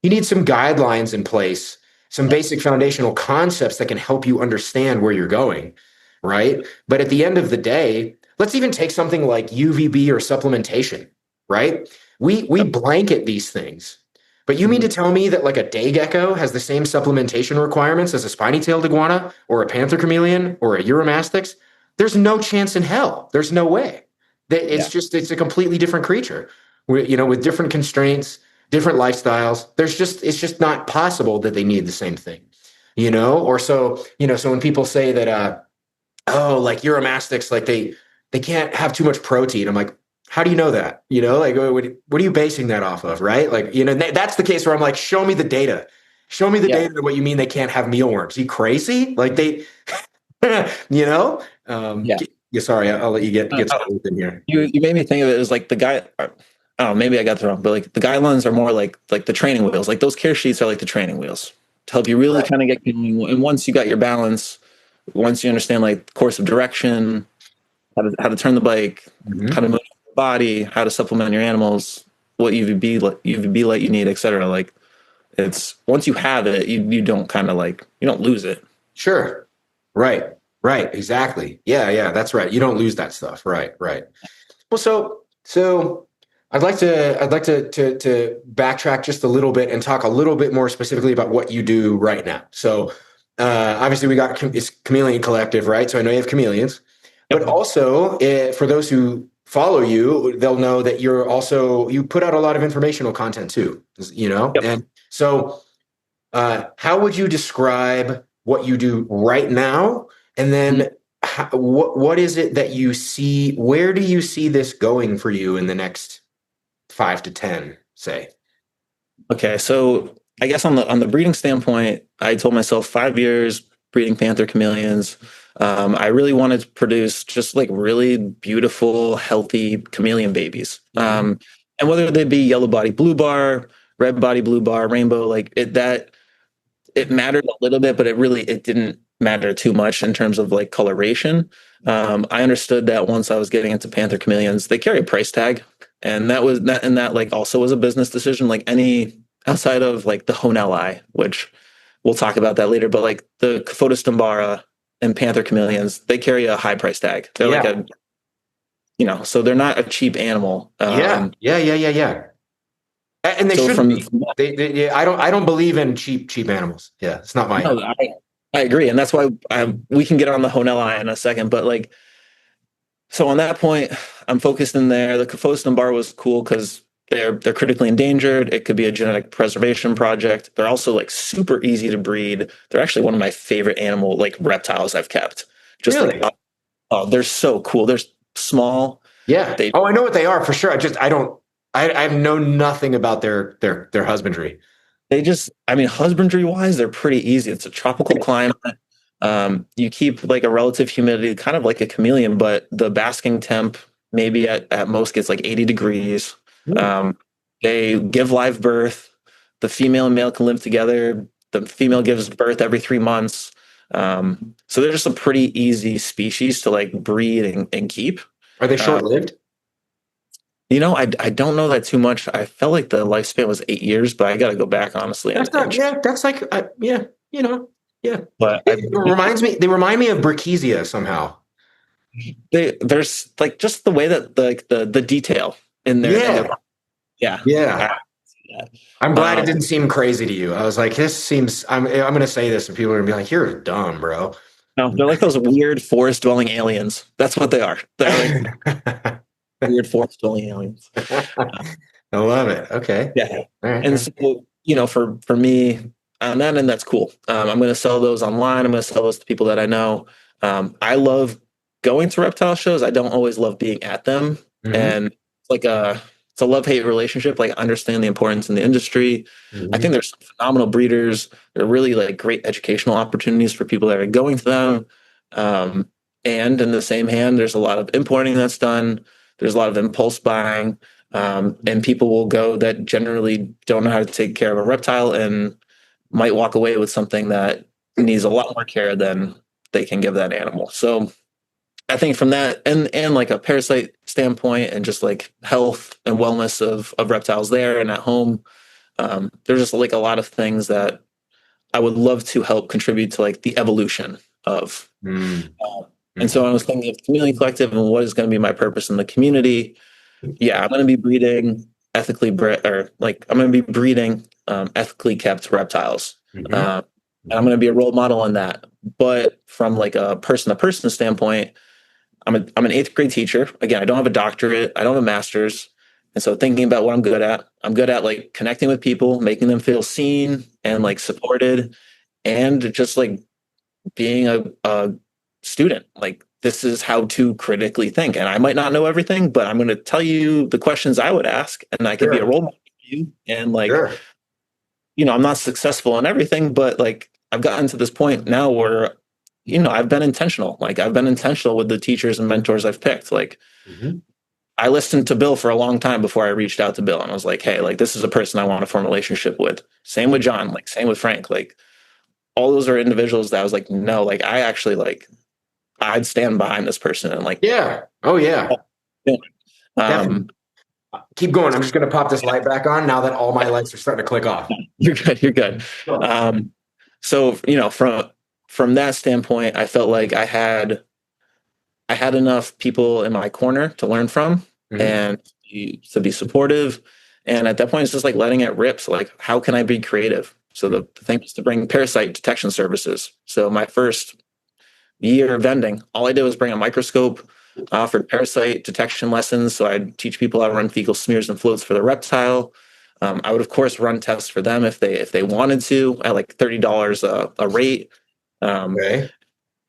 you need some guidelines in place, some Yeah. basic foundational concepts that can help you understand where you're going, right? But at the end of the day, let's even take something like UVB or supplementation, right? We Yep. blanket these things. But you mean Mhm. to tell me that like a day gecko has the same supplementation requirements as a spiny-tailed iguana or a panther chameleon or a Eurymastix? There's no chance in hell. There's no way. Yeah. It's a completely different creature, with different constraints, different lifestyles. It's just not possible that they need the same thing, or so when people say that, oh, like Euromastics, like they can't have too much protein. I'm like, how do you know that? Like what are you basing that off of, right? Like, that's the case where I'm like, show me the data. Show me the Yeah. data to what you mean they can't have mealworms. You crazy? Like they, you know? Yeah. Yeah, sorry, I'll let you get Uh, started in here. you made me think of it as like the guy. Oh, maybe I got it wrong, but like the guidelines are more like the training wheels. Like those care sheets are like the training wheels to help you really Right. kind of get going. And once you got your balance, once you understand like course of direction, how to turn the bike, how Mhm. to move your body, how to supplement your animals, what UVB light you need, etc. Like it's once you have it, you don't kind of like you don't lose it. Sure. Right. Right. Exactly. Yeah. Yeah. That's right. You don't lose that stuff. Right. Right. Well, so I'd like to backtrack just a little bit and talk a little bit more specifically about what you do right now. So, obviously we got it's Chameleon Collective, right? So I know you have chameleons, but Yep. also for those who follow you, they'll know that you put out a lot of informational content too, Yep. and so how would you describe what you do right now? And Mhm. then what is it that you see? Where do you see this going for you in the next 5 to 10, say? Okay, so I guess on the breeding standpoint, I told myself 5 years breeding panther chameleons. I really wanted to produce just like really beautiful, healthy chameleon babies. Mhm. And whether they be yellow body blue bar, red body blue bar, rainbow, like it mattered a little bit, but it didn't matter too much in terms of like coloration. I understood that once I was getting into panther chameleons, they carry a price tag, and that like also was a business decision. Like any outside of like the Honelli, which we'll talk about that later, but like the Photostombara and panther chameleons, they carry a high price tag. They're like Yeah. a so they're not a cheap animal. Yeah. Yeah. Yeah. Yeah. Yeah. And they So shouldn't from, be. from Yeah, I don't believe in cheap animals. Yeah, it's not my. no, I agree, and that's why we can get on the Honelli in a second. But like, so on that point, I'm focused in there. The Kafoston bar was cool because they're critically endangered. It could be a genetic preservation project. They're also like super easy to breed. They're actually one of my favorite animal like reptiles I've kept. Just like Really? oh, they're so cool. They're small. Yeah. They Oh, I know what they are for sure. I don't. I know nothing about their husbandry. they just I mean husbandry wise, they're pretty easy. It's a tropical climate. You keep like a relative humidity, kind of like a chameleon, but the basking temp maybe at most gets like 80 degrees. Hmm. Um, they give live birth. The female and male can live together. The female gives birth every 3 months. So they're just a pretty easy species to like breed and keep. Are they Uh, short lived? I don't know that too much. I felt like the lifespan was 8 years, but I got to go back honestly That's and not. check. Yeah, that's like. Yeah, you know. Yeah. But I It reminds me. They remind me of Brachysia somehow. there's like just the way that the detail in their Yeah. yeah. Yeah. Yeah. I'm glad it Um, didn't seem crazy to you. I was like, this seems. I'm going to say this, and people are going to be like, "You're dumb, bro." no, they're like those weird forest dwelling aliens. That's what they are. They're like I weird forest dwelling aliens. love it. Okay. Yeah. All right. And so, for me, on that end, that's cool. I'm going to sell those online. I'm going to sell those to people that I know. I love going to reptile shows. I don't always love being at them. Mm-hmm. And it's a love-hate relationship. Like I understand the importance in the industry. I Mm-hmm. think there's some phenomenal breeders. There are really like great educational opportunities for people that are going to them. Um, and in the same hand, there's a lot of importing that's done. There's a lot of impulse buying. And people will go that generally don't know how to take care of a reptile and might walk away with something that needs a lot more care than they can give that animal. So I think from that and like a parasite standpoint and just like health and wellness of reptiles there and at home, there's just like a lot of things that I would love to help contribute to like the evolution of. Um, and so I was thinking of Chameleon Collective and what is going to be my purpose in the community. Yeah, I'm going to be breeding ethically bred, or like I'm going to be breeding ethically kept reptiles. Mm-hmm. Um, and I'm going to be a role model in that. But from like a person to person standpoint, I'm an eighth grade teacher. Again, I don't have a doctorate. I don't have a master's. And so thinking about what I'm good at like connecting with people, making them feel seen and like supported, and just like being a student. Like this is how to critically think. And I might not know everything, but I'm going to tell you the questions I would ask, and I can be a Sure. role model for you. And like, Sure. I'm not successful in everything, but like I've gotten to this point now where, I've been intentional. Like I've been intentional with the teachers and mentors I've picked. Like Mm-hmm. I listened to Bill for a long time before I reached out to Bill, and I was like, hey, like this is a person I want to form a relationship with. Same with John, like same with Frank. Like all those are individuals that I was like, no, like I actually like I'd stand behind this person and like Yeah. Oh yeah. Definitely. um Keep going. I'm just going to pop this light back on now that all my lights are starting to click off. you're good. So from that standpoint, I felt like I had enough people in my corner to learn from Mm-hmm. and to be supportive. And at that point, it's just like letting it rip. So like, how can I be creative? So the thing was to bring parasite detection services. So my first year of vending, all I did was bring a microscope, offered parasite detection lessons. So I'd teach people how to run fecal smears and floats for the reptile. I would of course run tests for them if they wanted to at like $30 a rate. Um, Okay.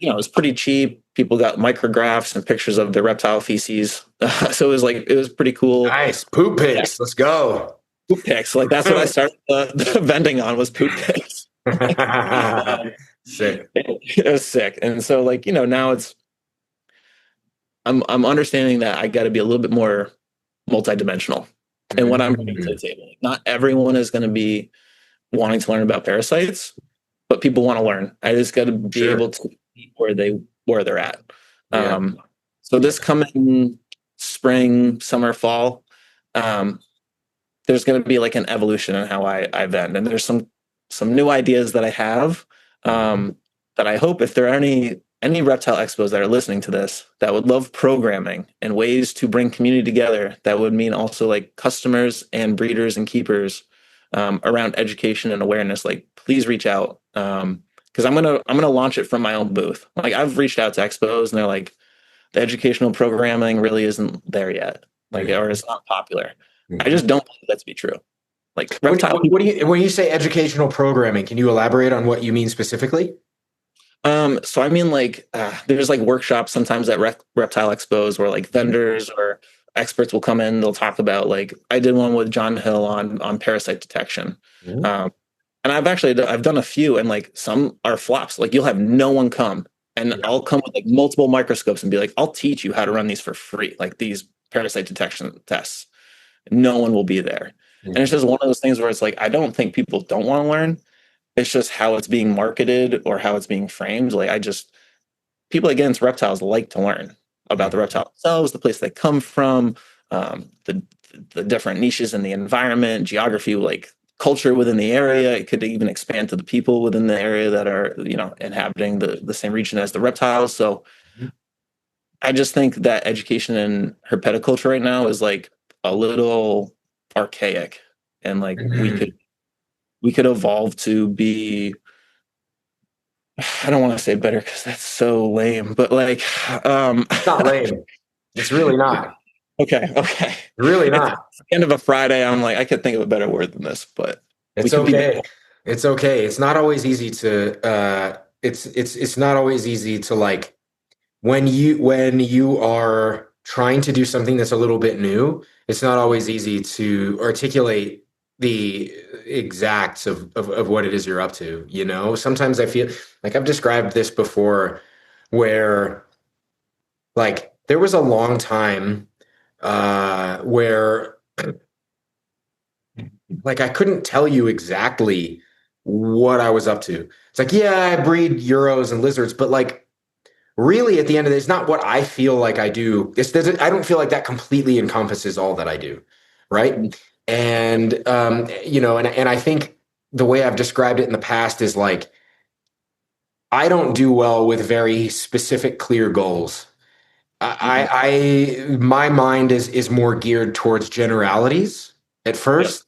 it was pretty cheap. People got micrographs and pictures of the reptile feces. So it was pretty cool. Nice. Poop Yeah, pics. Let's go. poop pics. Like that's what I started the vending on was poop pics. Sick. It was sick. And so like, now I'm understanding that I got to be a little bit more multidimensional and what I'm bringing to the Mm. table. Like, not everyone is going to be wanting to learn about parasites, but people want to learn. I just got to be able Sure. to meet where they're at. Yeah. Um, so Yeah. this coming spring, summer, fall, um, there's going to be like an evolution in how I vend, and there's some new ideas that I have, Mhm. that I hope, if there are any reptile expos that are listening to this that would love programming and ways to bring community together, that would mean also like customers and breeders and keepers, around education and awareness, like please reach out, because I'm gonna launch it from my own booth. Like I've reached out to expos and they're like, the educational programming really isn't there yet, like, Mhm. or it's not popular. I Mhm. just don't believe that to be true. Like What, reptile what people. do you when you say educational programming? Can you elaborate on what you mean specifically? So I mean, like, there's like workshops sometimes at reptile expos where like Mhm. vendors or experts will come in. They'll talk about, like, I did one with John Hill on parasite detection, Mhm. um, and I've done a few, and like some are flops. Like you'll have no one come, and Yeah. I'll come with like multiple microscopes and be like, I'll teach you how to run these for free, like these parasite detection tests. No one will be there, and it's Mhm. just one of those things where it's like I don't think people don't want to learn. It's just how it's being marketed or how it's being framed. Like I just people against reptiles like to learn about the Mhm. reptile themselves, the place they come from, the different niches in the environment, geography, like culture within the area. It could even expand to the people within the area that are, inhabiting the same region as the reptiles. So I just think that education in herpetoculture right now is like a little archaic, and like Mhm. we could evolve to be, I don't want to say better because that's so lame, but like, It's not lame. It's really not. okay. Really It's not. the end of a Friday. I'm like, I could think of a better word than this, but we It's could be better. okay. It's okay. It's not always easy to it's not always easy to like when you are trying to do something that's a little bit new, it's not always easy to articulate the exacts of what it is you're up to, you know? Sometimes I feel like I've described this before where like there was a long time where like I couldn't tell you exactly what I was up to. It's like, yeah, I breed Euros and lizards, but like really at the end of it, it's not what I feel like I do. I don't feel like that completely encompasses all that I do, right? And and I think the way I've described it in the past is like I don't do well with very specific, clear goals. Mhm. My mind is more geared towards generalities at Yep. first,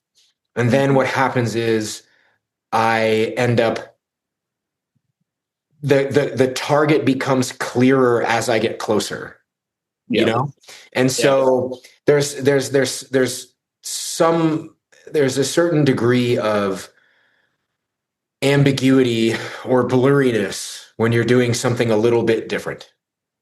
and then what happens is I end up the target becomes clearer as I get closer, you Yep. know? And Yeah. so there's some there's a certain degree of ambiguity or blurriness when you're doing something a little bit different,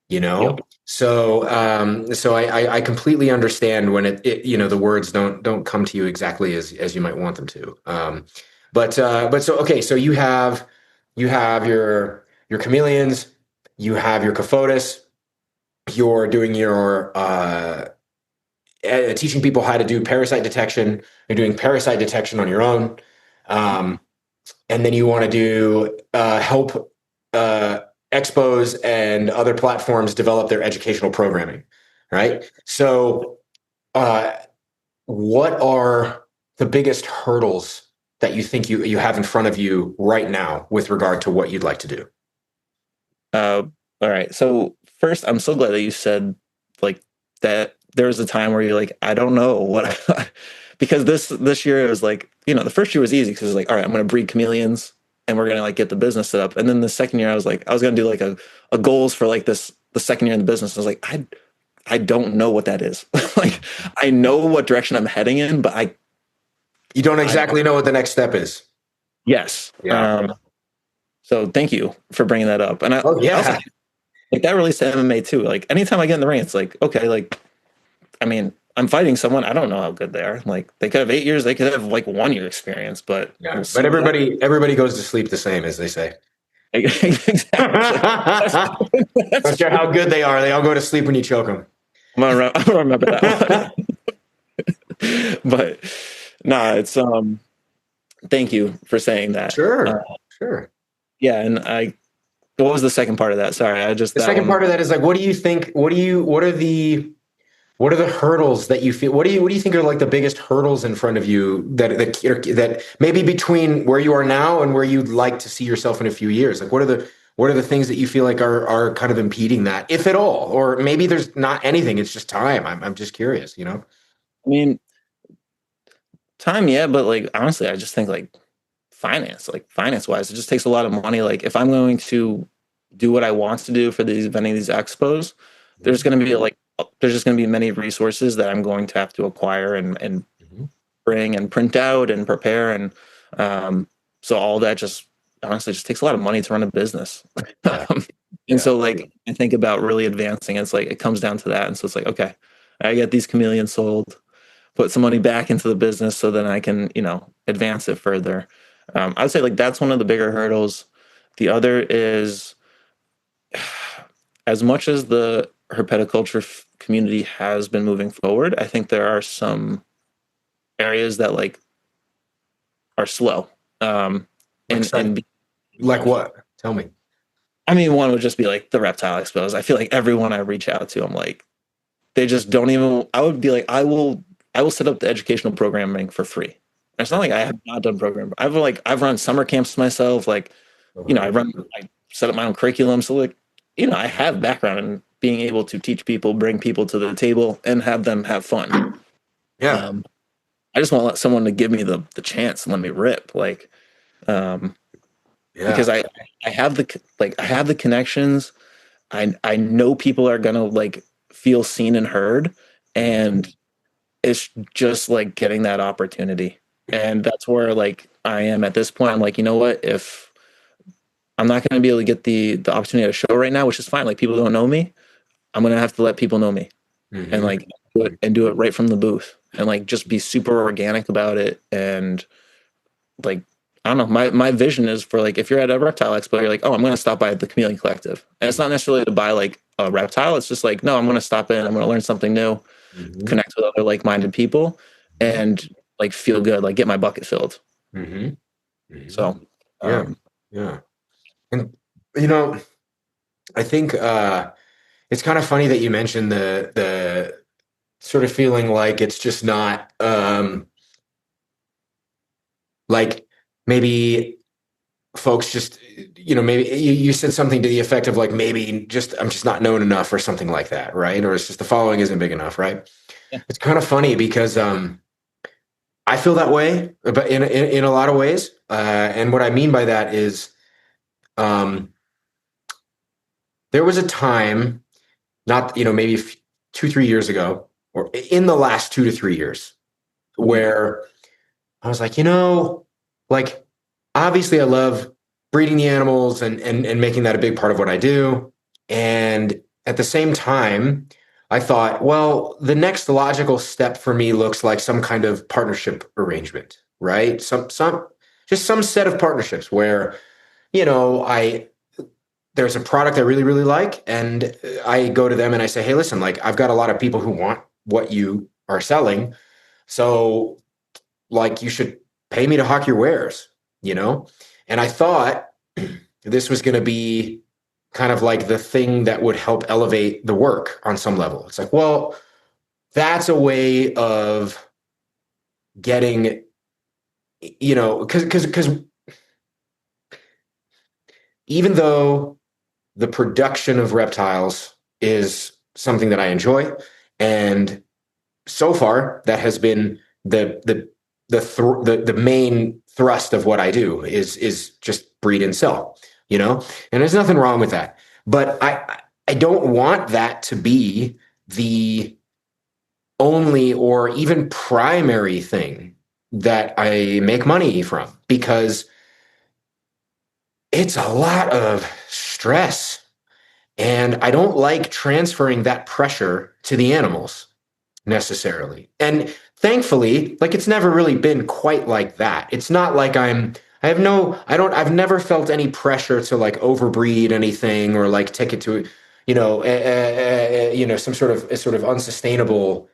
you know? Yep. So I completely understand when the words don't come to you exactly as you might want them to. But so okay, so you have your chameleons, you have your Cofotis, you're doing your teaching people how to do parasite detection. You're doing parasite detection on your own, um, and then you want to do help expos and other platforms develop their educational programming, right? So, uh, what are the biggest hurdles that you think you have in front of you right now with regard to what you'd like to do? Uh, all right. So first, I'm so glad that you said like that. There was a time where you're like, I don't know what, because this year it was like, the first year was easy because it was like, all right, I'm going to breed chameleons and we're going to like get the business set up. And then the second year, I was like, I was going to do like a goals for like the second year in the business. I was like, I don't know what that is. Like, I know what direction I'm heading in, but You don't I exactly know what the next step is. yes. Yeah. So thank you for bringing that up. And Oh I also yeah. like that relates to MMA too. Like anytime I get in the ring, it's like, okay, like, I mean, I'm fighting someone. I don't know how good they are. Like they could have 8 years, they could have like 1 year experience, but Yeah. we'll But see what happens. everybody goes to sleep the same, as they say. Exactly. Don't care how good they are. They all go to sleep when you choke them. I'm gonna remember that one. But nah, it's thank you for saying that. Sure, sure. Yeah, and I what was the second part of that? Sorry, I just The that second one. part of that is like, what do you think? What are the hurdles that you feel? What do you think are like the biggest hurdles in front of you that maybe between where you are now and where you'd like to see yourself in a few years? Like, what are the things that you feel like are kind of impeding that, if at all? Or maybe there's not anything. It's just time. I'm just curious. You know? I mean, time, yeah, but like honestly, I just think like finance wise, it just takes a lot of money. Like if I'm going to do what I want to do for these many of these expos, there's going to be like there's just going to be many resources that I'm going to have to acquire and Mhm. bring and print out and prepare and um, so all that just honestly just takes a lot of money to run a business. Yeah, um, and yeah. so like I think about really advancing. It's like it comes down to that, and so it's like okay, I get these chameleons sold, put some money back into the business so then I can, advance it further. I would say like that's one of the bigger hurdles. The other is as much as the herpetoculture community has been moving forward, I think there are some areas that like are slow. Like, And like what? Tell me. I mean, one would just be like the reptile expos. I feel like everyone I reach out to, I'm like, they just don't even. I would be like, I will set up the educational programming for free. And it's not like I have not done programming. I've run summer camps myself. Like, I set up my own curriculum. So like, I have background in being able to teach people, bring people to the table, and have them have fun. Yeah, Um, I just want to let someone to give me the chance and let me rip. Like, um, yeah. because I have I have the connections. I know people are gonna like feel seen and heard, Mhm. and it's just like getting that opportunity. And that's where like I am at this point. I'm like, you know what? If I'm not going to be able to get the opportunity at a show right now, which is fine. Like people don't know me. I'm going to have to let people know me and Mhm. like do it right from the booth and like just be super organic about it. And like, I don't know, my vision is for like, if you're at a reptile expo, you're like, oh, I'm going to stop by the Chameleon Collective. And it's not necessarily to buy like a reptile. It's just like, no, I'm going to stop in. I'm going to learn something new, Mhm. connect with other like-minded people and like feel good, like get my bucket filled. Mhm. Mhm. So, Yeah, um, yeah. And you know, I think it's kind of funny that you mentioned the sort of feeling like it's just not like maybe folks just maybe you said something to the effect of like maybe just I'm just not known enough or something like that, right? Or it's just the following isn't big enough, right? yeah. It's kind of funny because I feel that way, but in a lot of ways. And what I mean by that is um, there was a time, not maybe 2 3 years ago, or in the last 2 to 3 years, Mhm. where I was like, like obviously I love breeding the animals and making that a big part of what I do. And at the same time, I thought, well, the next logical step for me looks like some kind of partnership arrangement, right? Some just some set of partnerships where, I there's a product I really, really like, and I go to them and I say, hey, listen, like I've got a lot of people who want what you are selling. So like you should pay me to hawk your wares, you know? And I thought this was going to be kind of like the thing that would help elevate the work on some level. It's like, well, that's a way of getting, because even though the production of reptiles is something that I enjoy, and so far that has been the main thrust of what I do is just breed and sell, and there's nothing wrong with that. But I don't want that to be the only or even primary thing that I make money from because it's a lot of stress and I don't like transferring that pressure to the animals necessarily. And thankfully, like it's never really been quite like that. It's not like I'm I've never felt any pressure to like overbreed anything or like take it to, some sort of unsustainable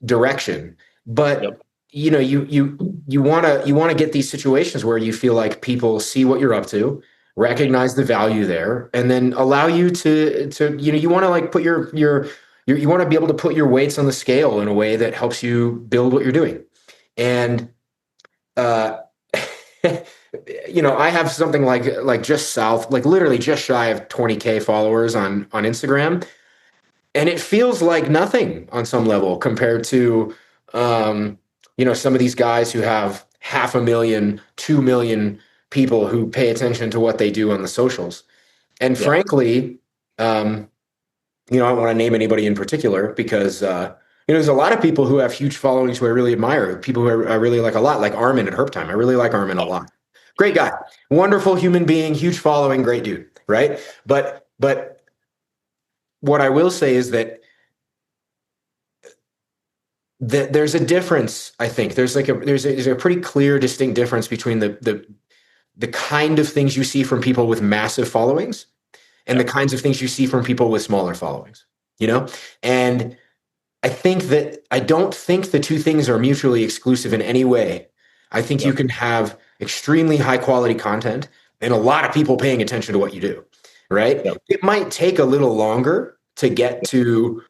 direction. But Yep. you want to get these situations where you feel like people see what you're up to, recognize the value there, and then allow you to you want to like put you want to be able to put your weights on the scale in a way that helps you build what you're doing. And uh I have something like just south, like literally just shy of 20K followers on Instagram, and it feels like nothing on some level compared to um, some of these guys who have 500,000, 2 million people who pay attention to what they do on the socials. And Yeah. frankly, um, I don't want to name anybody in particular because there's a lot of people who have huge followings who I really admire, people who I really like a lot, like Armin at Herp Time. I really like Armin a lot. Great guy, wonderful human being, huge following, great dude, right? But what I will say is that there's a difference. I think there's a pretty clear, distinct difference between the kind of things you see from people with massive followings and the Yep. kinds of things you see from people with smaller followings. You know, and I don't think the two things are mutually exclusive in any way. I think you Yep. can have extremely high quality content and a lot of people paying attention to what you do, right? Yep. It might take a little longer to get to,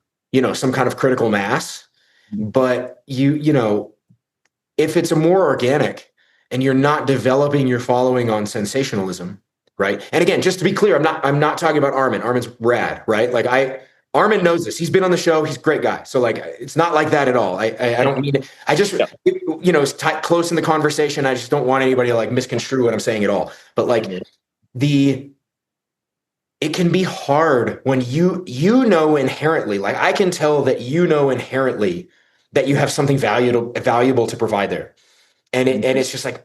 some kind of critical mass, but if it's a more organic and you're not developing your following on sensationalism, right? And again, just to be clear, I'm not talking about Armin. Armin's rad, right? Armin knows this. He's been on the show. He's a great guy. So like, it's not like that at all. I don't mean it. I just, Yep. it's close in the conversation. I just don't want anybody to like misconstrue what I'm saying at all. But like the, it can be hard when you know inherently, like I can tell that inherently that you have something valuable to provide there. And it's just like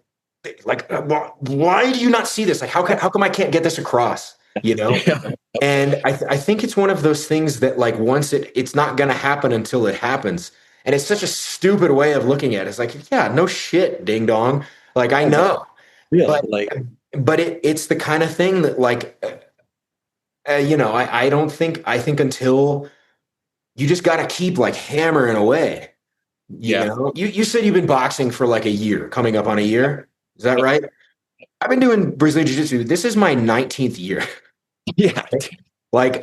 why do you not see this? Like how come I can't get this across? You know? Yeah. And I think it's one of those things that like once it's not gonna happen until it happens. And it's such a stupid way of looking at it. It's like, yeah, no shit, ding dong. Like I know. Really, But like, it's the kind of thing that like I don't think I think until you just got to keep like hammering away. yeah. You said you've been boxing for like a year, coming up on a year. Is that right? I've been doing Brazilian Jiu-Jitsu. This is my 19th year. Yeah. Like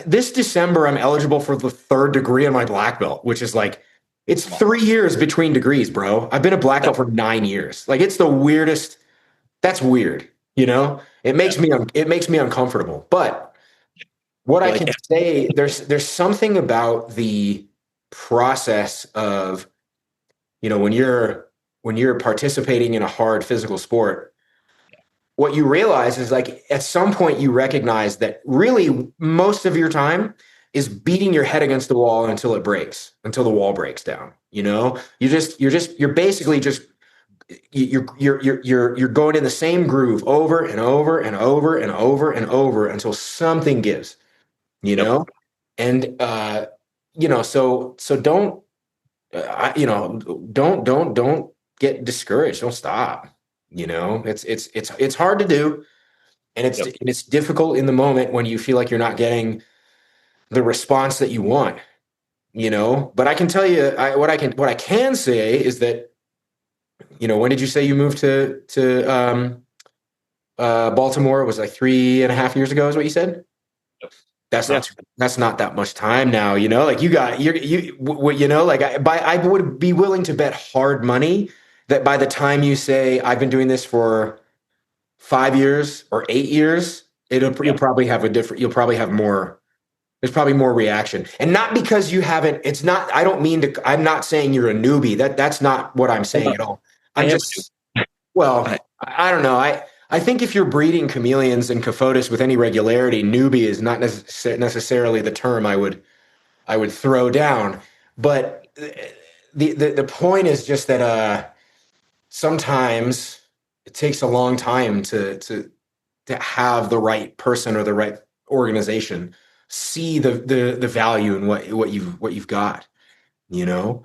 this December I'm eligible for the third degree on my black belt, which is like it's 3 years between degrees, bro. I've been a black belt for 9 years. Like it's the weirdest. That's weird. It makes me uncomfortable. But what I Like, can say, there's something about the process of, when you're participating in a hard physical sport, what you realize is like at some point you recognize that really most of your time is beating your head against the wall until it breaks, until the wall breaks down. You're basically just you're going in the same groove over and over and over and over and over until something gives, you yep. know? And so don't don't get discouraged. Don't stop. It's hard to do, and Yep. it's difficult in the moment when you feel like you're not getting the response that you want, But I can tell you, what I can say is that, when did you say you moved to Baltimore? It was like 3.5 years ago, is what you said? Yeah. That's not that much time now, like like I would be willing to bet hard money that by the time you say I've been doing this for 5 years or 8 years, Yeah. you'll probably have more, there's probably more reaction. And not because you haven't, it's not, I don't mean to, I'm not saying you're a newbie. That's not what I'm saying at all. I I'm am. just, well, I, I don't know. I think if you're breeding chameleons and Cofotis with any regularity, newbie is not necessarily the term I would throw down. But the point is just that sometimes it takes a long time to have the right person or the right organization see the value in what you've got, you know.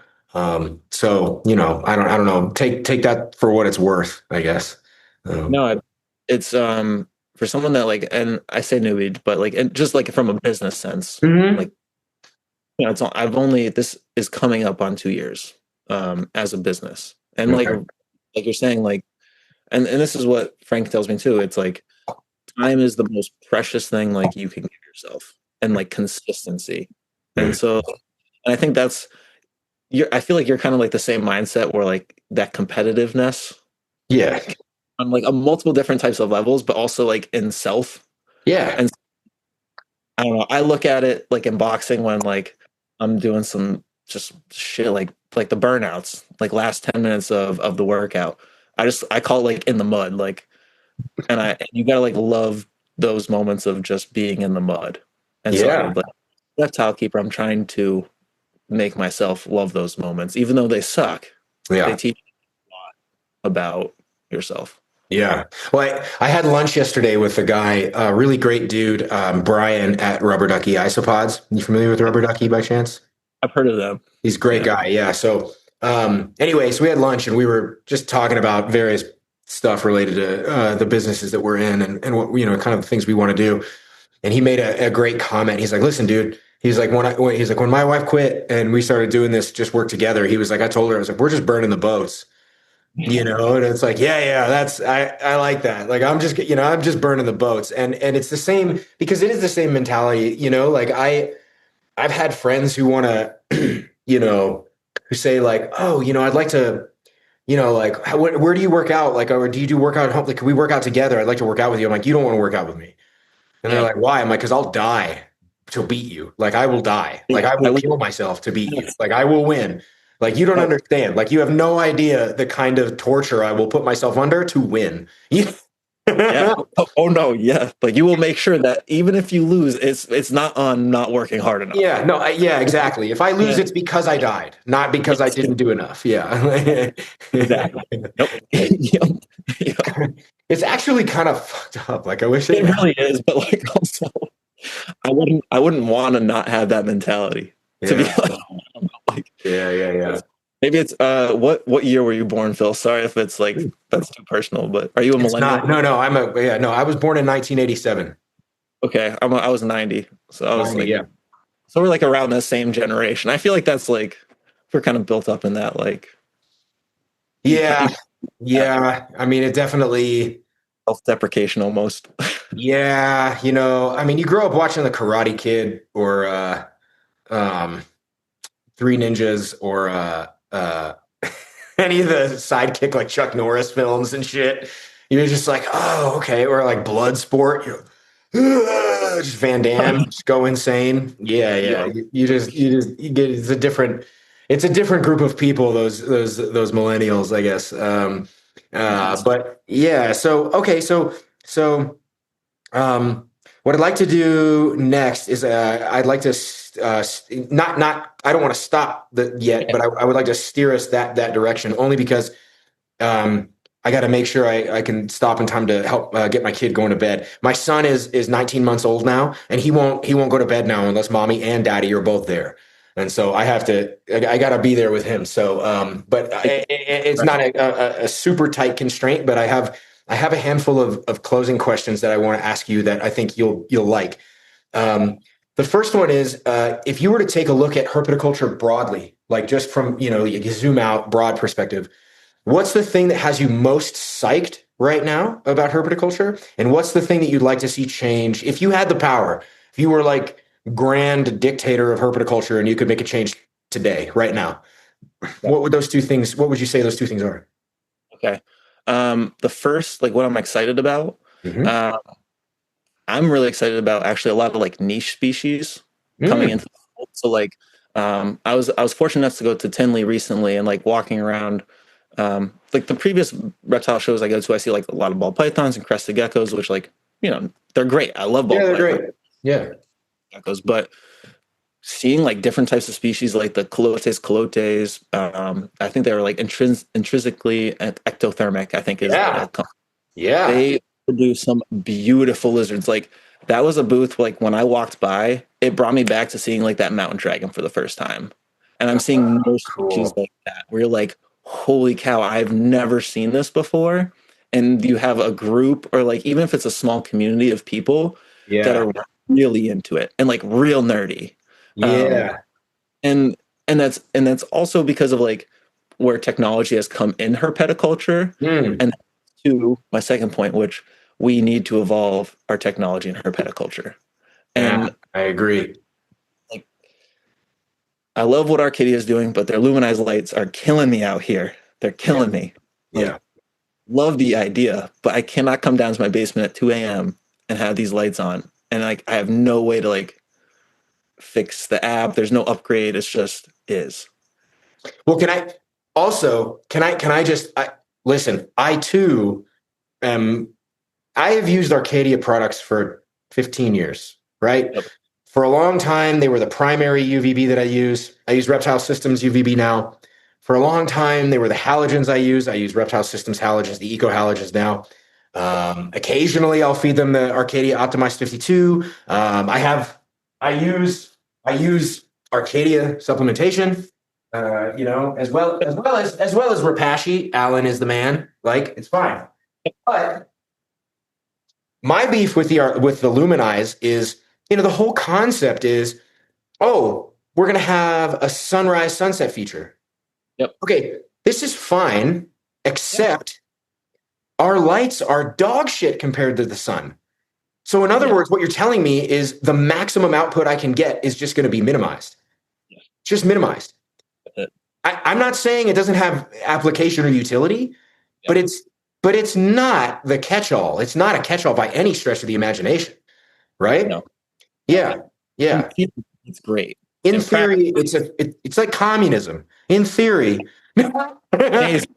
So I don't know. Take that for what it's worth, I guess. Oh. No, it's for someone that like, and I say newbie, but like, and just like from a business sense, Hmm. like I've only this is coming up on 2 years as a business, and Okay. like you're saying, like, and this is what Frank tells me too. It's like time is the most precious thing like you can give yourself, and like consistency, and Mm. so, and I think that's I feel like you're kind of like the same mindset where like that competitiveness Yeah. on like a multiple different types of levels, but also like in self. Yeah. And I don't know. I look at it like in boxing when like I'm doing some just shit like the burnouts, like last 10 minutes of the workout. I call it like in the mud, like, and you gotta like love those moments of just being in the mud. And so Yeah. like reptile keeper, I'm trying to make myself love those moments, even though they suck. They Yeah. teach about yourself. Yeah. Well, I had lunch yesterday with a guy, a really great dude, Brian at Rubber Ducky Isopods. You familiar with Rubber Ducky by chance? I've heard of them. He's a great Yeah. guy. Yeah. So, anyway, so we had lunch and we were just talking about various stuff related to the businesses that we're in and what, kind of the things we want to do. And he made a great comment. He's like, listen, dude, he's like, when my wife quit and we started doing this, just work together. He was like, I told her, I was like, we're just burning the boats. And it's like, yeah, I like that. Like, I'm just burning the boats. And it's the same because it is the same mentality, like I've had friends who want to, who say like, oh, I'd like to, like, where do you work out? Like, or do you do workout at home? Like, can we work out together? I'd like to work out with you. I'm like, you don't want to work out with me. And they're Yeah. like, why? I'm like, because I'll die to beat you. Like, I will die. Like, I I will would, kill myself to beat you. Like, I will win. Like, you don't understand. Like, you have no idea the kind of torture I will put myself under to win. yeah. Oh no, yeah. Like you will make sure that even if you lose, it's not on not working hard enough. Yeah, no, yeah, exactly. If I lose, Yeah. it's because I died, not because I Yes. didn't do enough. Yeah. Exactly. Nope. Yep. Yep. It's actually kind of fucked up. Like, I wish It it. really is, but like also I wouldn't want to not have that mentality. To be Yeah, like yeah. maybe it's what year were you born, Phil? Sorry if it's like that's too personal, but are you a It's not. millennial? No. Yeah, no. I was born in 1987. Okay, I was 90. So I was 90, like yeah. so we're like around the same generation. I feel like that's like we're kind of built up in that like Yeah, you yeah. I mean, it definitely. self-deprecation almost. Yeah, I mean, you grow up watching The Karate Kid or um, Three Ninjas or any of the sidekick like Chuck Norris films and shit. You're just like, oh, okay, or like Bloodsport. Just Van Damme, just go insane. Yeah. Yeah. You get it's a different group of people. Those millennials, I guess. But yeah. So okay, so. What I'd like to do next is I'd like to not I don't want to stop yet, but I would like to steer us that direction only because I got to make sure I can stop in time to help get my kid going to bed. My son is 19 months old now, and he won't go to bed now unless mommy and daddy are both there. And so I got to be there with him. So, but it's not a super tight constraint, but I have a handful of closing questions that I want to ask you that I think you'll like. Um, the first one is if you were to take a look at herpetoculture broadly, like just from you zoom out broad perspective, what's the thing that has you most psyched right now about herpetoculture? And what's the thing that you'd like to see change if you had the power? If you were like grand dictator of herpetoculture and you could make a change today, right now, what would you say those two things are? Okay. The first, like what I'm excited about, Mm-hmm. uh, I'm really excited about actually a lot of like niche species coming Mm. into the fold. So like I was fortunate enough to go to Tinley recently and like walking around like the previous reptile shows I go to, I see like a lot of ball pythons and crested geckos, which like, they're great. I love Yeah, ball they're pythons, great. Yeah. geckos, but seeing like different types of species like the calotes, I think they were like intrinsically ectothermic, I think is Yeah. the Yeah. they produce some beautiful lizards. Like that was a booth. Like when I walked by, it brought me back to seeing like that mountain dragon for the first time. And I'm seeing more species Cool. like that where you're like, holy cow, I've never seen this before. and you have a group, or like even if it's a small community of people that Yeah. are really into it and like real nerdy. Um, Yeah. and that's also because of like where technology has come in herpetoculture. Mm. And to my second point, which we need to evolve our technology in herpetoculture. Yeah, And I agree. like I love what Arcadia is doing, but their luminized lights are killing me out here. They're Yeah. killing me. Yeah. Like, love the idea, but I cannot come down to my basement at 2 a.m. and have these lights on. And like I have no way to like fix the app. There's no upgrade. It's just is. Well, can I just listen, I too am I have used Arcadia products for 15 years, right? Yep. For a long time, they were the primary UVB that I use. I use Reptile Systems UVB now. For a long time, they were the halogens I use. I use Reptile Systems halogens, the eco halogens now. Occasionally, I'll feed them the Arcadia Optimized 52. I use Arcadia supplementation. As well as Rapashi. Alan is the man. Like it's fine. But my beef with the Luminize is, the whole concept is, oh, we're going to have a sunrise sunset feature. Yep. Okay, this is fine, except our lights are dog shit compared to the sun. So in other Yeah. words, what you're telling me is the maximum output I can get is just going to be minimized. Yeah. Just minimized. I'm not saying it doesn't have application or utility, Yep. but it's not the catch-all. It's not a catch-all by any stretch of the imagination, right? No. Yeah, yeah. It's great. In In practice, theory, it's like communism. In theory, I'm just,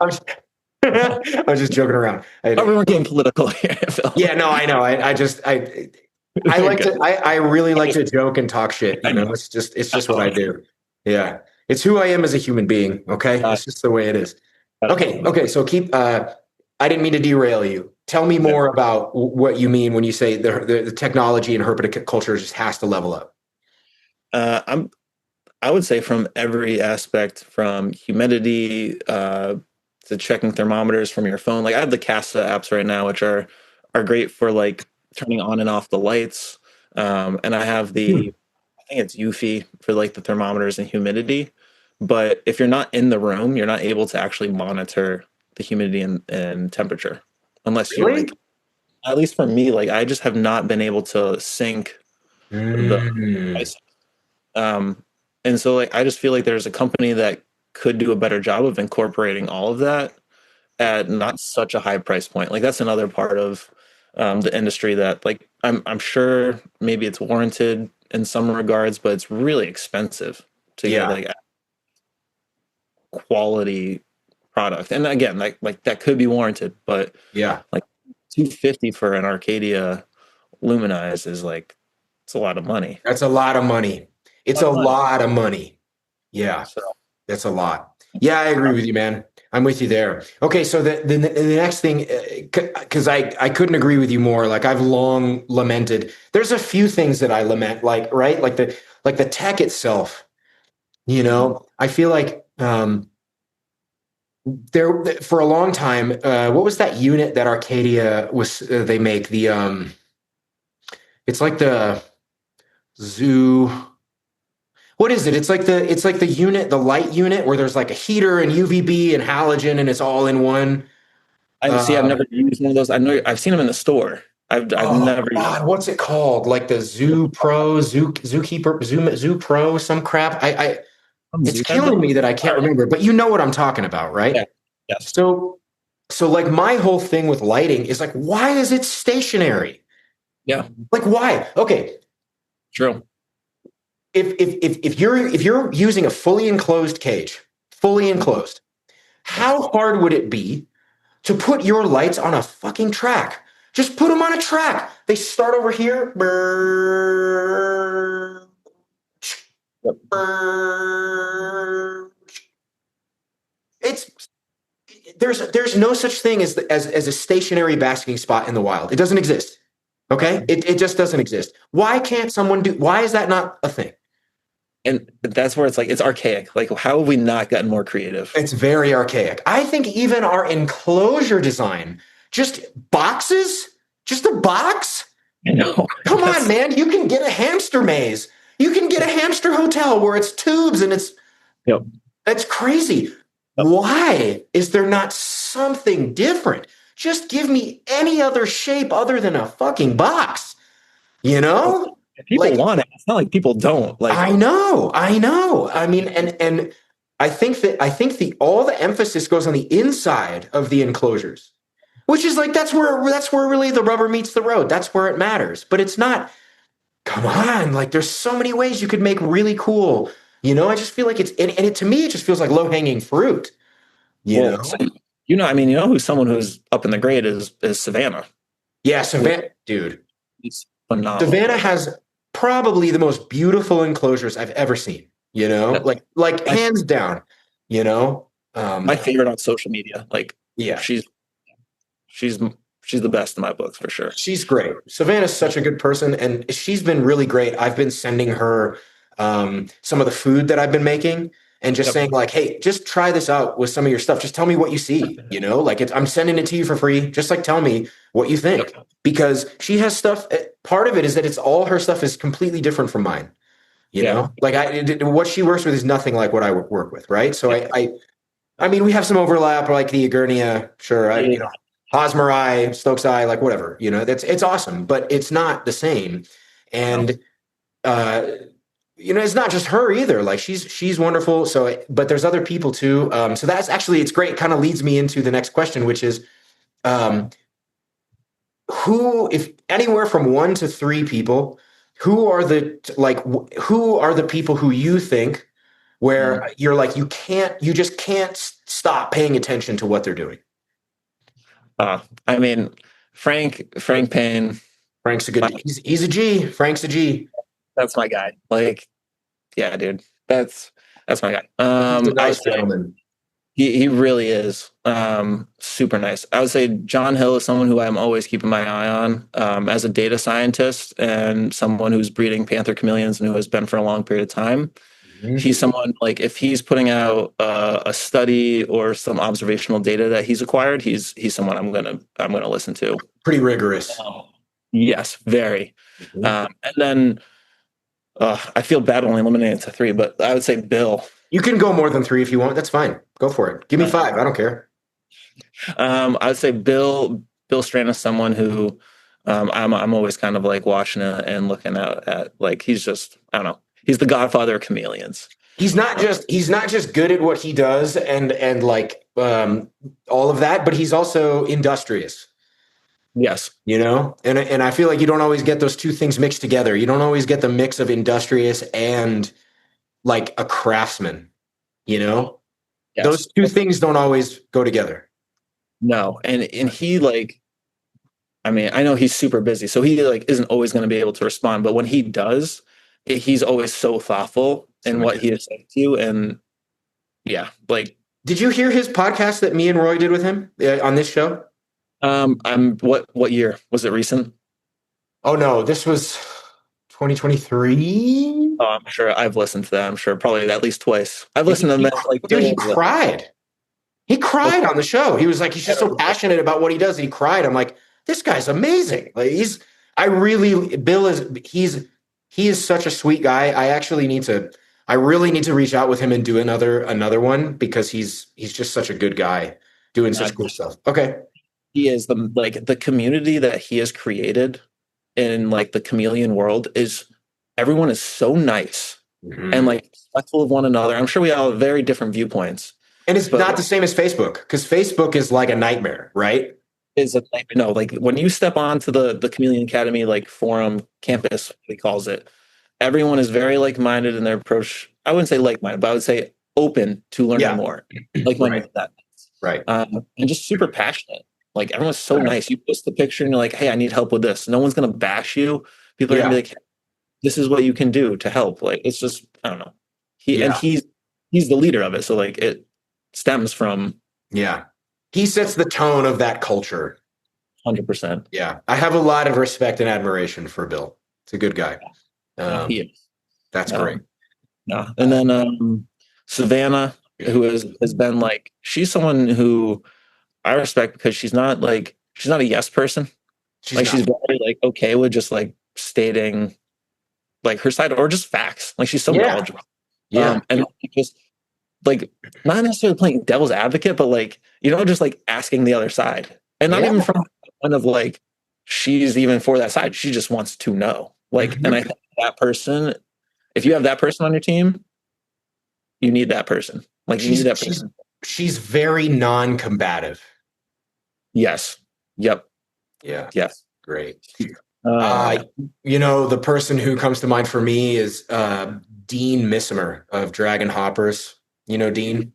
I was just joking around. we're getting political here, Phil. Yeah, no, I know. I You're like good. to. I really like to joke and talk shit. I know. It's just what I do. Yeah, it's who I am as a human being. Okay, it's just the way it is. Okay, okay. So I didn't mean to derail you. Tell me more about what you mean when you say the technology in herpetoculture just has to level up. I would say from every aspect, from humidity to checking thermometers from your phone. Like I have the Casa apps right now, which are great for like turning on and off the lights. And I have I think it's Eufy for like the thermometers and humidity. But if you're not in the room, you're not able to actually monitor the humidity and temperature unless you're Really? like, at least for me, like I just have not been able to sync the Mm. ice. Um, and so like I just feel like there's a company that could do a better job of incorporating all of that at not such a high price point. Like that's another part of the industry that like I'm sure maybe it's warranted in some regards, but it's really expensive to get Yeah, like a quality product. And again, like that could be warranted, but yeah. like 250 for an Arcadia Luminize is like it's a lot of money. That's a lot of money. A It's lot a of money. lot of money. Yeah, So that's a lot. Yeah, I agree with you, man. I'm with you there. Okay, so the next thing, because I couldn't agree with you more. Like I've long lamented. There's a few things that I lament, like right, like the tech itself. I feel like there for a long time. What was that unit that Arcadia was? They make it's like the zoo. What is it? It's like the unit, the light unit where there's like a heater and UVB and halogen and it's all in one. I see. I've Uh, never used one of those. I know I've seen them in the store. I've oh never used. God, what's it called? Like the Zoo Pro, Zookeeper, Zoo Pro, some crap. It's Have those? killing me that I can't remember, but you know what I'm talking about, Yeah. right? Yes. So like my whole thing with lighting is like, why is it stationary? Yeah. Like why? Okay, True. if you're using a fully enclosed cage, fully enclosed, how hard would it be to put your lights on a fucking track? Just put them on a track. They start over here. Yep. It's there's no such thing as a stationary basking spot in the wild. It doesn't exist. Okay? It just doesn't exist. Why is that not a thing? And that's where it's like it's archaic. Like, how have we not gotten more creative? It's very archaic. I think even our enclosure design Just boxes? Just a box? I know. Come on, man. You can get a hamster maze. You can get a hamster hotel where it's tubes and it's Yep. that's crazy. Yep. Why is there not something different? Just give me any other shape other than a fucking box. You know? If people Like want it. It's not like people don't. Like, I know. I know. I mean, and I think the all the emphasis goes on the inside of the enclosures, which is like that's where really the rubber meets the road. That's where it matters. But it's not. Come on, like there's so many ways you could make really cool. I just feel like and it to me it just feels like low hanging fruit. You well, know? so, I mean, who's someone who's up in the grade is Savannah. Yeah, Savannah, dude. It's phenomenal. Savannah has probably the most beautiful enclosures I've ever seen. Like hands down. You know, My favorite on social media. Like, yeah, she's she's she's the best in my books for sure. she's great. Savannah's such a good person, and she's been really great. I've been sending her some of the food that I've been making, and just Yep. saying like, "Hey, just try this out with some of your stuff. Just tell me what you see." Like I'm sending it to you for free. Just like tell me what you think, Yep. because she has stuff. Part of it is that it's all her stuff is completely different from mine. Yeah. Like what she works with is nothing like what I work with, right? So I mean, we have some overlap, like the Agurnia, sure. Hosmeri, Stokes Eye, like whatever, it's awesome, but it's not the same. And, uh, it's not just her either. Like she's wonderful. So, but there's other people too. So that's actually, it's great. It kind of leads me into the next question, which is, um, if anywhere from 1 to 3 people, who are the people who you think where you're like, you just can't stop paying attention to what they're doing? I mean, Frank Payne. Frank's a good. He's a G. Frank's a G. That's my guy. Like, yeah, dude. That's my guy. He's a I nice gentleman. he really is. Super nice. I would say John Hill is someone who I'm always keeping my eye on, as a data scientist and someone who's breeding panther chameleons and who has been for a long period of time. He's someone like if he's putting out a study or some observational data that he's acquired, he's someone I'm gonna listen to. Pretty rigorous. Yes, very. And then I feel bad only eliminating it to 3, but I would say Bill. You can go more than 3 if you want. That's fine. Go for it. Give me 5. I don't care. I would say Bill Strand is someone who I'm always kind of like watching it and looking at like he's just I don't know. He's the godfather of chameleons. He's not just good at what he does and like all of that, but he's also industrious. Yes. And I feel like you don't always get those two things mixed together. You don't always get the mix of industrious and like a craftsman, Yes. Those two things don't always go together. No. And he like I mean, I know he's super busy, so he like isn't always going to be able to respond, but when he does, he's always so thoughtful in what he is saying to you. And yeah, like, did you hear his podcast that me and Roy did with him on this show? What year was it? Recent? Oh no, this was 2023. Oh, I'm sure I've listened to that. I'm sure probably at least twice. I've listened to them. Like, dude, he cried. He cried on the show. He was like, he's just so passionate about what he does. He cried. I'm like, this guy's amazing. Like he is such a sweet guy. I really need to reach out with him and do another one because he's just such a good guy doing such cool stuff. Okay. He is the community that he has created in like the chameleon world is everyone is so nice and like respectful of one another. I'm sure we all have very different viewpoints. And it's not the same as Facebook because Facebook is like a nightmare, right? Is a nightmare. No, like when you step onto the Chameleon Academy like forum campus, he calls it, everyone is very like-minded in their approach. I wouldn't say like-minded, but I would say open to learning more. Like-minded right. that. Right. And just super passionate. Like everyone's so nice. You post the picture and you're like, hey, I need help with this. No one's gonna bash you. People are gonna be like, this is what you can do to help. Like it's just, I don't know. He's the leader of it. So like it stems from he sets the tone of that culture. 100%. Yeah. I have a lot of respect and admiration for Bill. It's a good guy. He is. That's great. Yeah. And then Savannah, who has been like, she's someone who I respect because she's not like she's not a yes person. She's Like not. she's very like okay with just like stating like her side or just facts. Like she's so Yeah. knowledgeable. Yeah. And just like not necessarily playing devil's advocate, but like, just like asking the other side. And not Yeah. even from the point of like she's even for that side. She just wants to know. Like, and I Mhm. think that person, if you have that person on your team, you need that person. Like you need She's that she's person. she's very non-combative. Yes. Yep. Yeah. Yes. Great. Um, Uh, the person who comes to mind for me is Dean Missimer of Dragon Hoppers. You know Dean?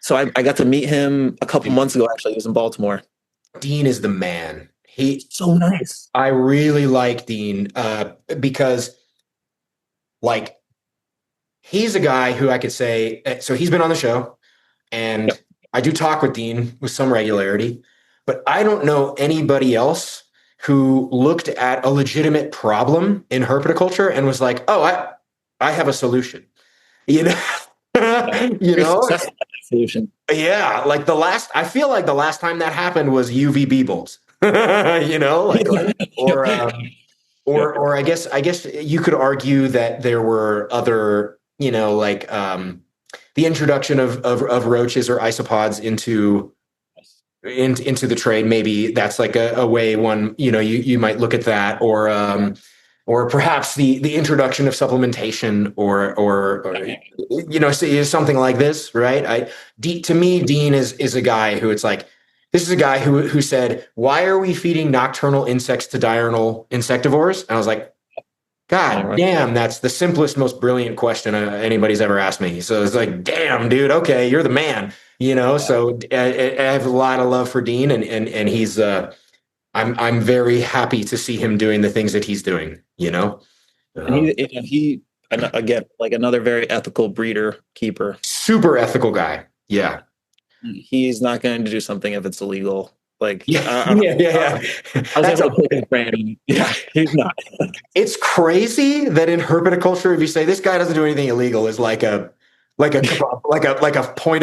so I got to meet him a couple Dude, months ago. Actually, he was in Baltimore. Dean is the man. So nice. I really like Dean because like he's a guy who I could say. So he's been on the show, and Yep. I do talk with Dean with some regularity, but I don't know anybody else who looked at a legitimate problem in herpetoculture and was like, "Oh, I have a solution." You know, Yeah. you Very know, successful solution. yeah. Like I feel like the last time that happened was UVB bulbs. Or Yep. or I guess you could argue that there were other, the introduction of roaches or isopods into the trade. Maybe that's like a way one, you might look at that, or perhaps the introduction of supplementation or something like this, right? To me, Dean is a guy who it's like, this is a guy who said, why are we feeding nocturnal insects to diurnal insectivores? And I was like, God Anyway. damn, that's the simplest, most brilliant question anybody's ever asked me. So it's like, damn, dude, okay, you're the man. So I have a lot of love for Dean, and he's I'm very happy to see him doing the things that he's doing. And Um, and again, like another very ethical breeder keeper. Super ethical guy. Yeah. He's not going to do something if it's illegal. Like, Yeah, yeah, yeah, yeah. I was That's able a to pick his brain. Yeah, he's not. It's crazy that in herpetoculture, if you say this guy doesn't do anything illegal, is like a point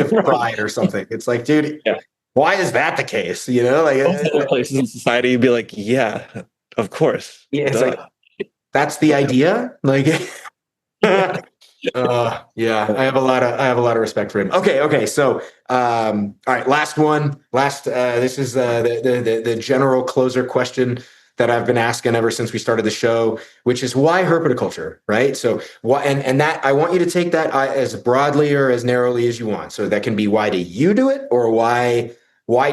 of pride or something. It's like, dude, Yeah. why is that the case? Most other places in society, you'd be like, yeah, of course. Yeah, it's Duh. like that's the idea. Like, yeah, I have a lot of respect for him. Okay. So, all right, last one. This is the general closer question that I've been asking ever since we started the show, which is why herpetoculture, right? So, why and that I want you to take that as broadly or as narrowly as you want. So that can be why do you do it, or why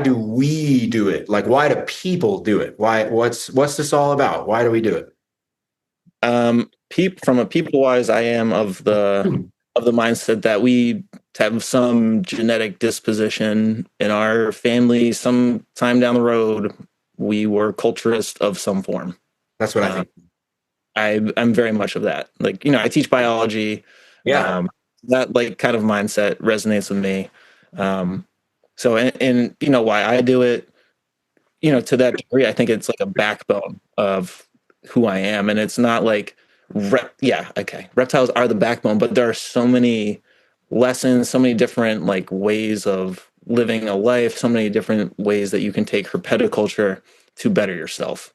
do we do it? Like, why do people do it? What's this all about? Why do we do it? From a people wise, I am of the mindset that we have some genetic disposition in our family. Some time down the road, we were culturists of some form. That's what I Um, think. I'm very much of that. Like, I teach biology. Yeah. Um, that like kind of mindset resonates with me. Um, so, and why I do it, to that degree, I think it's like a backbone of who I am. And it's not like, yeah, okay. Reptiles are the backbone, but there are so many lessons, so many different like ways of living a life, so many different ways that you can take herpetoculture to better yourself.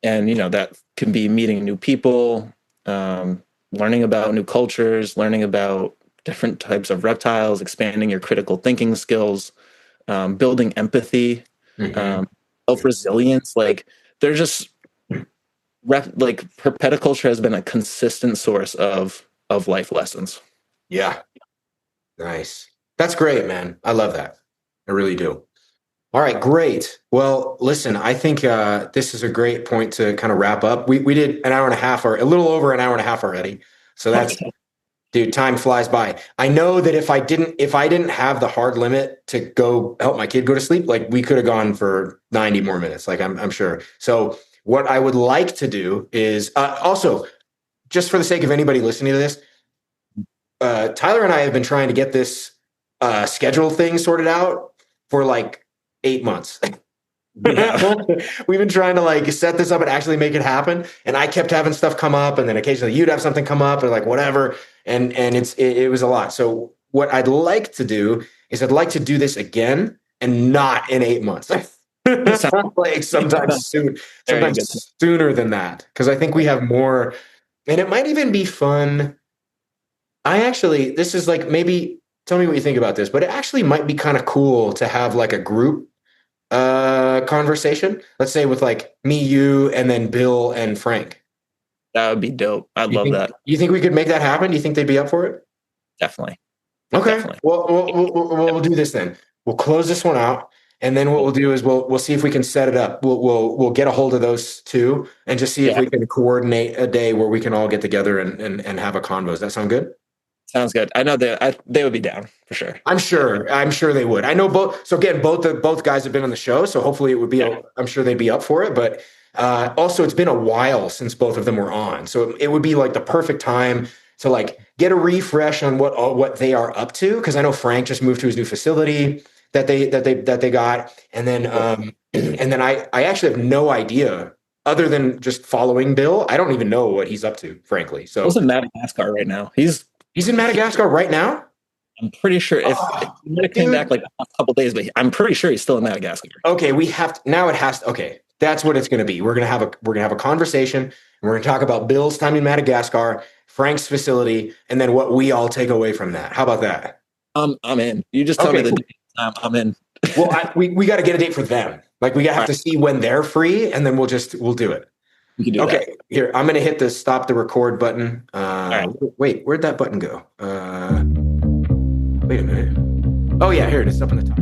And that can be meeting new people, learning about new cultures, learning about different types of reptiles, expanding your critical thinking skills, building empathy, Hmm. um, self-resilience. Like they're just like herpetoculture has been a consistent source of life lessons. Yeah. Nice. That's great, man. I love that. I really do. All right, great. Well, listen, I think this is a great point to kind of wrap up. We did an hour and a half, or a little over an hour and a half already. So that's, dude, time flies by. I know that if I didn't have the hard limit to go help my kid go to sleep, like we could have gone for 90 more minutes. Like I'm sure. So what I would like to do is also, just for the sake of anybody listening to this, Tyler and I have been trying to get this schedule thing sorted out for like 8 months. Yeah. We've been trying to like set this up and actually make it happen. And I kept having stuff come up, and then occasionally you'd have something come up, or like whatever. And it was a lot. So what I'd like to do is I'd like to do this again, and not in 8 months. It sounds Like very good to me. sometimes sooner than that, because I think we have more, and it might even be fun. This is like, maybe tell me what you think about this, but it actually might be kind of cool to have like a group conversation. Let's say with like me, you, and then Bill and Frank. That would be dope. I'd love that. You think we could make that happen? Do you think they'd be up for it? Definitely. Okay. Definitely. Well, we'll do this then. We'll close this one out, and then what we'll do is we'll see if we can set it up. We'll get a hold of those two and just see if Yeah. we can coordinate a day where we can all get together and have a convo. Does that sound good? Sounds good. I know they would be down for sure. I'm sure. I'm sure they would. I know both. So again, both guys have been on the show, so hopefully it would be. Yeah. I'm sure they'd be up for it. But also, it's been a while since both of them were on, so it would be like the perfect time to like get a refresh on what they are up to. Because I know Frank just moved to his new facility that they got, and then and then I actually have no idea other than just following Bill. I don't even know what he's up to, frankly. So He's in Madagascar right now. he's in Madagascar right now. I'm pretty sure if he might have came back like a couple days, but I'm pretty sure he's still in Madagascar. Okay, we have to, now it has to, okay. That's what it's going to be. We're going to have a conversation, and we're going to talk about Bill's time in Madagascar, Frank's facility, and then what we all take away from that. How about that? I'm in. You just tell me the date. I'm in. Well, we got to get a date for them. Like we have to see when they're free, and then we'll do it. We can do Okay, that. here, I'm going to hit the stop the record button. Right. Wait, where'd that button go? Wait a minute. Oh yeah, here it is, up in the top.